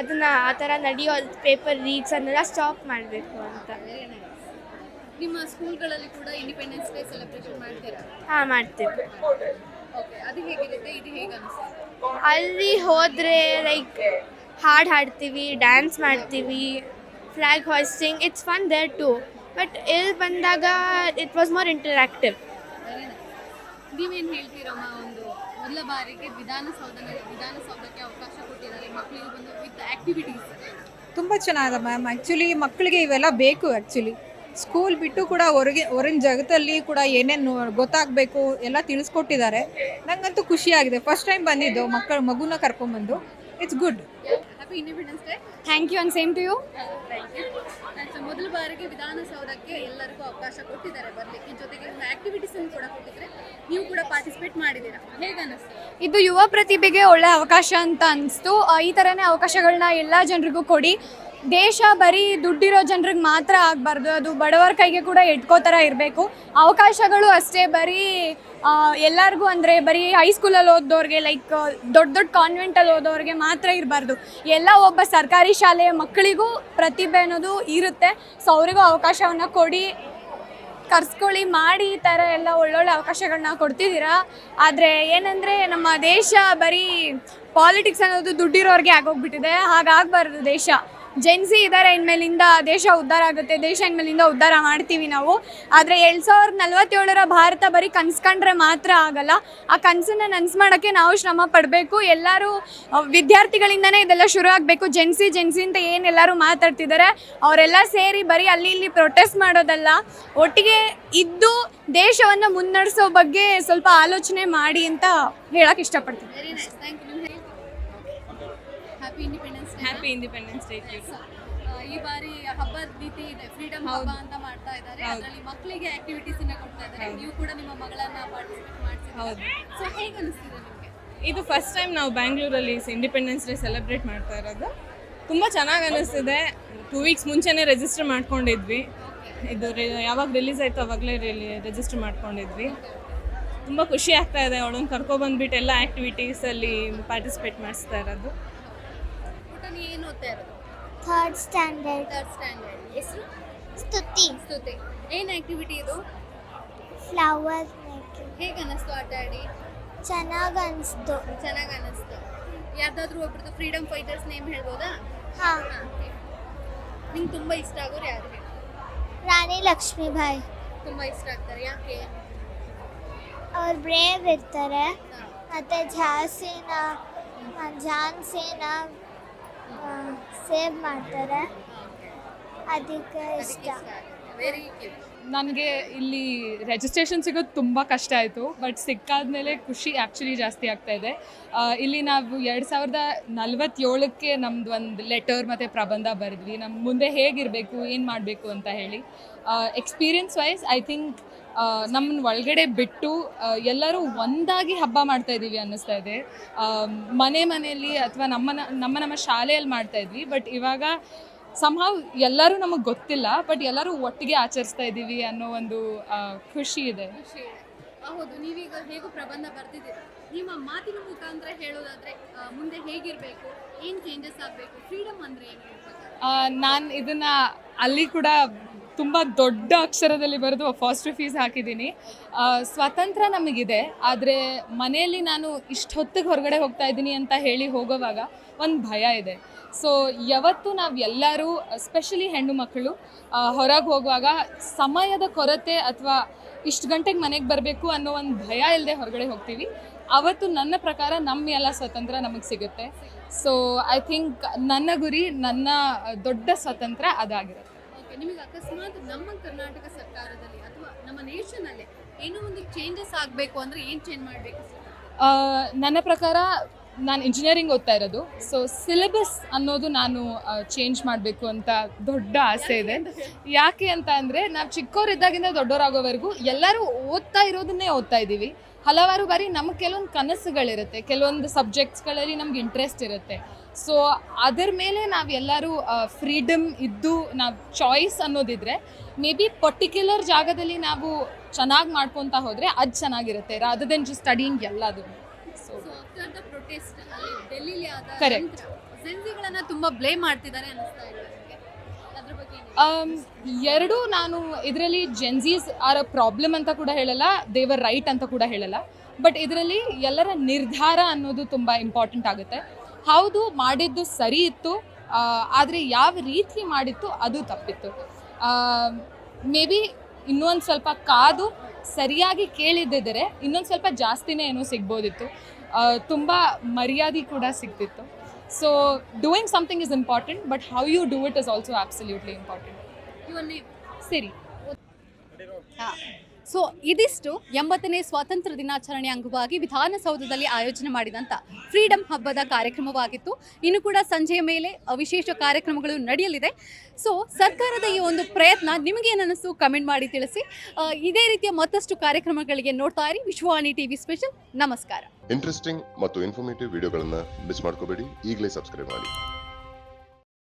ಅದನ್ನು ಆ ಥರ ನಡೆಯೋ ಪೇಪರ್ ಲೀಕ್ಸ್ ಅದನ್ನೆಲ್ಲ ಸ್ಟಾಪ್ ಮಾಡಬೇಕು ಅಂತ. ನಿಮ್ಮ ಸ್ಕೂಲ್ಗಳಲ್ಲಿ ಕೂಡ ಇಂಡಿಪೆಂಡೆನ್ಸ್ ಡೇ ಸೆಲೆಬ್ರೇಷನ್ ಮಾಡ್ತೀರಾ? ಹಾಂ, ಮಾಡ್ತೀವಿ. ಓಕೆ, ಅದು ಹೇಗಿರುತ್ತೆ? ಇದು ಹೇಗೆ ಅನಿಸುತ್ತೆ? ಅಲ್ಲಿ ಹೋದರೆ ಲೈಕ್ ಹಾಡು ಹಾಡ್ತೀವಿ, ಡ್ಯಾನ್ಸ್ ಮಾಡ್ತೀವಿ, flag hoisting, it's fun there too. But ಇಲ್ಲಿ ಬಂದಾಗ ಇಟ್ ವಾಸ್ ಮೋರ್ ಇಂಟರಾಕ್ಟಿವ್. ನೀವೇನು ಹೇಳ್ತೀರಮ್ಮ? ಒಂದು ಮೊದಲ ಬಾರಿಗೆ ವಿಧಾನಸೌಧಕ್ಕೆ ಅವಕಾಶ ಕೊಟ್ಟಿದ್ದಾರೆ, ಮಕ್ಕಳಿಗೆ ಬಂದು ವಿತ್ ಆ್ಯಕ್ಟಿವಿಟೀಸ್. ತುಂಬ ಚೆನ್ನಾಗಿದೆ ಮ್ಯಾಮ್. ಆ್ಯಕ್ಚುಲಿ ಮಕ್ಕಳಿಗೆ ಇವೆಲ್ಲ ಬೇಕು. ಆ್ಯಕ್ಚುಲಿ ಸ್ಕೂಲ್ ಬಿಟ್ಟು ಕೂಡ ಹೊರಗಿನ ಜಗತ್ತಲ್ಲಿ ಕೂಡ ಏನೇನು ಗೊತ್ತಾಗಬೇಕು ಎಲ್ಲ ತಿಳಿಸ್ಕೊಟ್ಟಿದ್ದಾರೆ. ನನಗಂತೂ ಖುಷಿಯಾಗಿದೆ. ಫಸ್ಟ್ ಟೈಮ್ ಬಂದಿದ್ದು ಮಗುನ ಕರ್ಕೊಂಡ್ಬಂದು. It's good. Happy Independence Day. Thank you and same to you. Thank you. ಮೊದಲ ಬಾರಿಗೆ ವಿಧಾನಸೌಧಕ್ಕೆ ಎಲ್ಲರಿಗೂ ಅವಕಾಶ ಕೊಟ್ಟಿದ್ದಾರೆ ಬರಲಿಕ್ಕೆ, ಜೊತೆಗೆ ಒಂದು ಆ್ಯಕ್ಟಿವಿಟೀಸನ್ನು ಕೂಡ ಕೊಟ್ಟಿದ್ದಾರೆ. ನೀವು ಕೂಡ ಪಾರ್ಟಿಸಿಪೇಟ್ ಮಾಡಿದ್ದೀರಾ, ಹೇಗೆ ಅನ್ನಿಸ್ತು? ಇದು ಯುವ ಪ್ರತಿಭೆಗೆ ಒಳ್ಳೆ ಅವಕಾಶ ಅಂತ ಅನಿಸ್ತು. ಈ ಥರನೇ ಅವಕಾಶಗಳನ್ನ ಎಲ್ಲ ಜನರಿಗೂ ಕೊಡಿ. ದೇಶ ಬರೀ ದುಡ್ಡಿರೋ ಜನರಿಗೆ ಮಾತ್ರ ಆಗಬಾರ್ದು, ಅದು ಬಡವರ ಕೈಗೆ ಕೂಡ ಎಟ್ಕೋ ಥರ ಇರಬೇಕು. ಅವಕಾಶಗಳು ಅಷ್ಟೇ ಬರೀ ಎಲ್ಲರಿಗೂ ಅಂದರೆ ಬರೀ ಹೈಸ್ಕೂಲಲ್ಲಿ ಓದೋರಿಗೆ, ಲೈಕ್ ದೊಡ್ಡ ಕಾನ್ವೆಂಟಲ್ಲಿ ಓದೋರಿಗೆ ಮಾತ್ರ ಇರಬಾರ್ದು. ಎಲ್ಲ ಒಬ್ಬ ಸರ್ಕಾರಿ ಶಾಲೆಯ ಮಕ್ಕಳಿಗೂ ಪ್ರತಿಭೆ ಅನ್ನೋದು ಇರುತ್ತೆ. ಸೊ ಅವರಿಗೂ ಅವಕಾಶವನ್ನು ಕೊಡಿ, ಕರ್ಸ್ಕೊಳ್ಳಿ, ಮಾಡಿ. ಈ ಥರ ಎಲ್ಲ ಒಳ್ಳೊಳ್ಳೆ ಅವಕಾಶಗಳನ್ನ ಕೊಡ್ತಿದ್ದೀರಾ. ಆದರೆ ಏನಂದರೆ ನಮ್ಮ ದೇಶ ಬರೀ ಪಾಲಿಟಿಕ್ಸ್ ಅನ್ನೋದು ದುಡ್ಡಿರೋರಿಗೆ ಆಗೋಗ್ಬಿಟ್ಟಿದೆ. ಹಾಗಾಗಬಾರ್ದು. ದೇಶ ಜೆನ್ಸಿ ಇದ್ದಾರೆ, ಇನ್ಮೇಲಿಂದ ದೇಶ ಉದ್ಧಾರ ಆಗುತ್ತೆ, ದೇಶ ಇನ್ಮೇಲಿಂದ ಉದ್ಧಾರ ಮಾಡ್ತೀವಿ ನಾವು. ಆದರೆ 2047 ಭಾರತ ಬರೀ ಕನ್ಸ್ಕೊಂಡ್ರೆ ಮಾತ್ರ ಆಗಲ್ಲ. ಆ ಕನಸನ್ನು ನನಸು ಮಾಡೋಕ್ಕೆ ನಾವು ಶ್ರಮ ಪಡಬೇಕು. ಎಲ್ಲರೂ ವಿದ್ಯಾರ್ಥಿಗಳಿಂದನೇ ಇದೆಲ್ಲ ಶುರು ಆಗಬೇಕು. ಜೆನ್ಸಿ ಅಂತ ಏನು ಎಲ್ಲರೂ ಮಾತಾಡ್ತಿದ್ದಾರೆ, ಅವರೆಲ್ಲ ಸೇರಿ ಬರೀ ಅಲ್ಲಿ ಇಲ್ಲಿ ಪ್ರೊಟೆಸ್ಟ್ ಮಾಡೋದಲ್ಲ, ಒಟ್ಟಿಗೆ ಇದ್ದು ದೇಶವನ್ನು ಮುನ್ನಡೆಸೋ ಬಗ್ಗೆ ಸ್ವಲ್ಪ ಆಲೋಚನೆ ಮಾಡಿ ಅಂತ ಹೇಳಕ್ಕೆ ಇಷ್ಟಪಡ್ತೀನಿ. Very nice, thank you. Happy Independence Day. Happy Independence Day. ಈ ಬಾರಿ ಹಬ್ಬದ ರೀತಿ ಇದೆ, ಫ್ರೀಡಮ್ ಹಬ್ಬ ಅಂತ ಮಾಡ್ತಾ ಇದ್ದಾರೆ. ಅದರಲ್ಲಿ ಮಕ್ಕಳಿಗೆ ಆಕ್ಟಿವಿಟೀಸ್ ಅನ್ನ ಕೊಡ್ತಾ ಇದ್ದಾರೆ. ನೀವು ಕೂಡ ನಿಮ್ಮ ಮಗಳನ್ನ ಪಾರ್ಟಿಸಿಪೇಟ್ ಮಾಡ್ತಿದ್ದೀರಾ. ಸೊ ಹೇಗೆ ಅನಿಸ್ತಿದೆ ನಿಮಗೆ? ಇದು ಫಸ್ಟ್ ಟೈಮ್ ನಾವು ಬ್ಯಾಂಗ್ಳೂರಲ್ಲಿ ಇಂಡಿಪೆಂಡೆನ್ಸ್ ಡೇ ಸೆಲೆಬ್ರೇಟ್ ಮಾಡ್ತಾ ಇರೋದು. ತುಂಬ ಚೆನ್ನಾಗಿ ಅನ್ನಿಸ್ತಿದೆ. 2 ವೀಕ್ಸ್ ಮುಂಚೆನೇ ರಿಜಿಸ್ಟರ್ ಮಾಡ್ಕೊಂಡಿದ್ವಿ. ಇದು ಯಾವಾಗ ರಿಲೀಸ್ ಆಯಿತು ಅವಾಗಲೇ ರಿಜಿಸ್ಟರ್ ಮಾಡ್ಕೊಂಡಿದ್ವಿ. ತುಂಬ ಖುಷಿ ಆಗ್ತಾ ಇದೆ. ಅವಳನ್ನು ಕರ್ಕೊಬಂದ್ಬಿಟ್ಟು ಎಲ್ಲ ಆ್ಯಕ್ಟಿವಿಟೀಸಲ್ಲಿ ಪಾರ್ಟಿಸಿಪೇಟ್ ಮಾಡಿಸ್ತಾ ಇರೋದು. ಏನು ಓದ್ತಾ ಇರೋದು? Third standard. ಹೆಸರು? ಸ್ತುತಿ. ಏನು ಆಕ್ಟಿವಿಟಿ ಇದು? Flower making. ಹೇಗೆ ಅನ್ನಿಸ್ತು ಆಟ ಆಡಿ? ಚೆನ್ನಾಗಿ ಅನಿಸ್ತು. ಯಾರ್ದಾದ್ರೂ ಒಬ್ರದ್ದು ಫ್ರೀಡಮ್ ಫೈಟರ್ಸ್ ನೇಮ್ ಹೇಳ್ಬೋದಾ? ಹಾಂ. ನಿಂಗೆ ತುಂಬ ಇಷ್ಟ ಆಗೋರು ಯಾರು ಹೇಳಿ? ರಾಣಿ ಲಕ್ಷ್ಮೀಬಾಯಿ. ತುಂಬ ಇಷ್ಟ ಆಗ್ತಾರೆ, ಯಾಕೆ? ಅವ್ರು ಬ್ರೇವ್ ಇರ್ತಾರೆ, ಮತ್ತು ಝಾನ್ಸಿನ ಸೇವ್ ಮಾಡ್ತಾರೆ, ಅದಕ್ಕೆ ಇಷ್ಟ. Very cute. ನನಗೆ ಇಲ್ಲಿ ರಿಜಿಸ್ಟ್ರೇಷನ್ ಸಿಗೋದು ತುಂಬ ಕಷ್ಟ ಆಯಿತು. ಬಟ್ ಸಿಕ್ಕಾದ್ಮೇಲೆ ಖುಷಿ ಆ್ಯಕ್ಚುಲಿ ಜಾಸ್ತಿ ಆಗ್ತಾಯಿದೆ. ಇಲ್ಲಿ ನಾವು 2047ಕ್ಕೆ ನಮ್ಮದು ಒಂದು ಲೆಟರ್ ಮತ್ತು ಪ್ರಬಂಧ ಬರೆದ್ವಿ. ನಮ್ಮ ಮುಂದೆ ಹೇಗಿರಬೇಕು, ಏನು ಮಾಡಬೇಕು ಅಂತ ಹೇಳಿ. ಎಕ್ಸ್ಪೀರಿಯನ್ಸ್ ವೈಸ್ ಐ ಥಿಂಕ್ ನಮ್ಮನ್ನ ಒಳಗಡೆ ಬಿಟ್ಟು ಎಲ್ಲರೂ ಒಂದಾಗಿ ಹಬ್ಬ ಮಾಡ್ತಾಯಿದ್ದೀವಿ ಅನ್ನಿಸ್ತಾ ಇದೆ. ಮನೆಯಲ್ಲಿ ಅಥವಾ ನಮ್ಮ ಶಾಲೆಯಲ್ಲಿ ಮಾಡ್ತಾಯಿದ್ವಿ. ಬಟ್ ಇವಾಗ ಸಂಹಾವ್ ಎಲ್ಲರೂ ನಮಗೆ ಗೊತ್ತಿಲ್ಲ, ಬಟ್ ಎಲ್ಲರೂ ಒಟ್ಟಿಗೆ ಆಚರಿಸ್ತಾ ಇದ್ದೀವಿ ಅನ್ನೋ ಒಂದು ಖುಷಿ ಇದೆ. ಹೌದು, ನೀವೀಗ ಹೇಗೂ ಪ್ರಬಂಧ ಬರ್ತಿದ್ದೀರಾ. ನಿಮ್ಮ ಮಾತಿನ ಮುಖಾಂತರ ಹೇಳೋದಾದರೆ ಮುಂದೆ ಹೇಗಿರಬೇಕು, ಏನು ಚೇಂಜಸ್ ಆಗಬೇಕು, ಫ್ರೀಡಮ್ ಅಂದರೆ ಏನು? ನಾನು ಇದನ್ನು ಅಲ್ಲಿ ಕೂಡ ತುಂಬ ದೊಡ್ಡ ಅಕ್ಷರದಲ್ಲಿ ಬರೆದು ಅಪಾಸ್ಟ್ರಫೀಸ್ ಹಾಕಿದ್ದೀನಿ. ಸ್ವಾತಂತ್ರ್ಯ ನಮಗಿದೆ, ಆದರೆ ಮನೆಯಲ್ಲಿ ನಾನು ಇಷ್ಟು ಹೊತ್ತಿಗೆ ಹೊರಗಡೆ ಹೋಗ್ತಾ ಇದ್ದೀನಿ ಅಂತ ಹೇಳಿ ಹೋಗೋವಾಗ ಒಂದು ಭಯ ಇದೆ. ಸೊ ಯಾವತ್ತು ನಾವು ಎಲ್ಲರೂ ಎಸ್ಪೆಷಲಿ ಹೆಣ್ಣು ಮಕ್ಕಳು ಹೊರಗೆ ಹೋಗುವಾಗ ಸಮಯದ ಕೊರತೆ ಅಥವಾ ಇಷ್ಟು ಗಂಟೆಗೆ ಮನೆಗೆ ಬರಬೇಕು ಅನ್ನೋ ಒಂದು ಭಯ ಇಲ್ಲದೆ ಹೊರಗಡೆ ಹೋಗ್ತೀವಿ. ಅವತ್ತು ನನ್ನ ಪ್ರಕಾರ ನಮ್ಮ ಎಲ್ಲ ಸ್ವತಂತ್ರ ನಮಗೆ ಸಿಗುತ್ತೆ. ಸೊ ಐ ಥಿಂಕ್ ನನ್ನ ಗುರಿ, ನನ್ನ ದೊಡ್ಡ ಸ್ವತಂತ್ರ ಅದಾಗಿರುತ್ತೆ. ಓಕೆ, ನಿಮಗೆ ಅಕಸ್ಮಾತ್ ನಮ್ಮ ಕರ್ನಾಟಕ ಸರ್ಕಾರದಲ್ಲಿ ಅಥವಾ ನಮ್ಮ ನೇಷನಲ್ಲಿ ಏನೋ ಒಂದು ಚೇಂಜಸ್ ಆಗಬೇಕು ಅಂದರೆ ಏನು ಚೇಂಜ್ ಮಾಡಬೇಕು? ನನ್ನ ಪ್ರಕಾರ ನಾನು ಇಂಜಿನಿಯರಿಂಗ್ ಓದ್ತಾ ಇರೋದು. ಸೊ ಸಿಲೆಬಸ್ ಅನ್ನೋದು ನಾನು ಚೇಂಜ್ ಮಾಡಬೇಕು ಅಂತ ದೊಡ್ಡ ಆಸೆ ಇದೆ. ಯಾಕೆ ಅಂತ ಅಂದರೆ ನಾವು ಚಿಕ್ಕವರಿದ್ದಾಗಿಂದ ದೊಡ್ಡವರಾಗೋವರೆಗೂ ಎಲ್ಲರೂ ಓದ್ತಾ ಇರೋದನ್ನೇ ಓದ್ತಾ ಇದ್ದೀವಿ. ಹಲವಾರು ಬಾರಿ ನಮಗೆ ಕೆಲವೊಂದು ಕನಸುಗಳಿರುತ್ತೆ, ಕೆಲವೊಂದು ಸಬ್ಜೆಕ್ಟ್ಸ್ಗಳಲ್ಲಿ ನಮ್ಗೆ ಇಂಟ್ರೆಸ್ಟ್ ಇರುತ್ತೆ. ಸೊ ಅದರ ಮೇಲೆ ನಾವೆಲ್ಲರೂ ಫ್ರೀಡಮ್ ಇದ್ದು ನಾವು ಚಾಯ್ಸ್ ಅನ್ನೋದಿದ್ರೆ ಮೇ ಬಿ ಪರ್ಟಿಕ್ಯುಲರ್ ಜಾಗದಲ್ಲಿ ನಾವು ಚೆನ್ನಾಗಿ ಮಾಡ್ಕೊತಾ ಹೋದರೆ ಅದು ಚೆನ್ನಾಗಿರುತ್ತೆ, ರಾದರ್ ದೆನ್ ಜಸ್ಟ್ ಸ್ಟಡಿಂಗ್ ಎಲ್ಲದು. ಸೊ ಆಫ್ಟರ್ ದ ಪ್ರೊಟೆಸ್ಟ್ ಡೆಲ್ಲಿಲಿ ಆದ Correct. ಜೆನ್ಸಿಗಳನ್ನ ತುಂಬಾ ಬ್ಲೇಮ್ ಮಾಡ್ತಿದ್ದಾರೆ ಅನಿಸ್ತಾ ಇದೆ ನನಗೆ. ಅದ್ರ ಬಗ್ಗೆ ಎರಡು, ನಾನು ಇದರಲ್ಲಿ ಜೆನ್ಸೀಸ್ ಆರ್ ಅ ಪ್ರಾಬ್ಲಮ್ ಅಂತ ಕೂಡ ಹೇಳಲ್ಲ, ದೇವರ್ ರೈಟ್ ಅಂತ ಕೂಡ ಹೇಳಲ್ಲ. ಬಟ್ ಇದರಲ್ಲಿ ಎಲ್ಲರ ನಿರ್ಧಾರ ಅನ್ನೋದು ತುಂಬ ಇಂಪಾರ್ಟೆಂಟ್ ಆಗುತ್ತೆ. ಹೌದು, ಮಾಡಿದ್ದು ಸರಿ ಇತ್ತು, ಆದರೆ ಯಾವ ರೀತಿ ಮಾಡಿತ್ತು ಅದು ತಪ್ಪಿತ್ತು. ಮೇ ಬಿ ಇನ್ನೊಂದು ಸ್ವಲ್ಪ ಕಾದು ಸರಿಯಾಗಿ ಕೇಳಿದ್ದಿದ್ದರೆ ಇನ್ನೊಂದು ಸ್ವಲ್ಪ ಜಾಸ್ತಿನೇ ಏನೋ ಸಿಗ್ಬೋದಿತ್ತು, ತುಂಬ ಮರ್ಯಾದೆ ಕೂಡ ಸಿಗ್ತಿತ್ತು. So doing something is important, but how you do it is also absolutely important. ಸರಿ. ಸೊ ಇದಿಷ್ಟು 80ನೇ ಸ್ವಾತಂತ್ರ್ಯ ದಿನಾಚರಣೆ ಅಂಗವಾಗಿ ವಿಧಾನಸೌಧದಲ್ಲಿ ಆಯೋಜನೆ ಮಾಡಿದಂಥ ಫ್ರೀಡಮ್ ಹಬ್ಬದ ಕಾರ್ಯಕ್ರಮವಾಗಿತ್ತು. ಇನ್ನು ಕೂಡ ಸಂಜೆಯ ಮೇಲೆ ವಿಶೇಷ ಕಾರ್ಯಕ್ರಮಗಳು ನಡೆಯಲಿದೆ. ಸೊ ಸರ್ಕಾರದ ಈ ಒಂದು ಪ್ರಯತ್ನ ನಿಮಗೇನನ್ನಿಸ್ತು ಕಮೆಂಟ್ ಮಾಡಿ ತಿಳಿಸಿ. ಇದೇ ರೀತಿಯ ಮತ್ತಷ್ಟು ಕಾರ್ಯಕ್ರಮಗಳಿಗೆ ನೋಡ್ತಾ ಇರಿ ವಿಶ್ವವಾಣಿ ಟಿವಿ ಸ್ಪೆಷಲ್. ನಮಸ್ಕಾರ. ಇಂಟ್ರೆಸ್ಟಿಂಗ್ ಮತ್ತು ಇನ್ಫಾರ್ಮೇಟಿವ್ ವಿಡಿಯೋಗಳನ್ನು ಮಿಸ್ ಮಾಡ್ಕೋಬೇಡಿ. ಈಗಲೇ ಸಬ್ಸ್ಕ್ರೈಬ್ ಮಾಡಿ.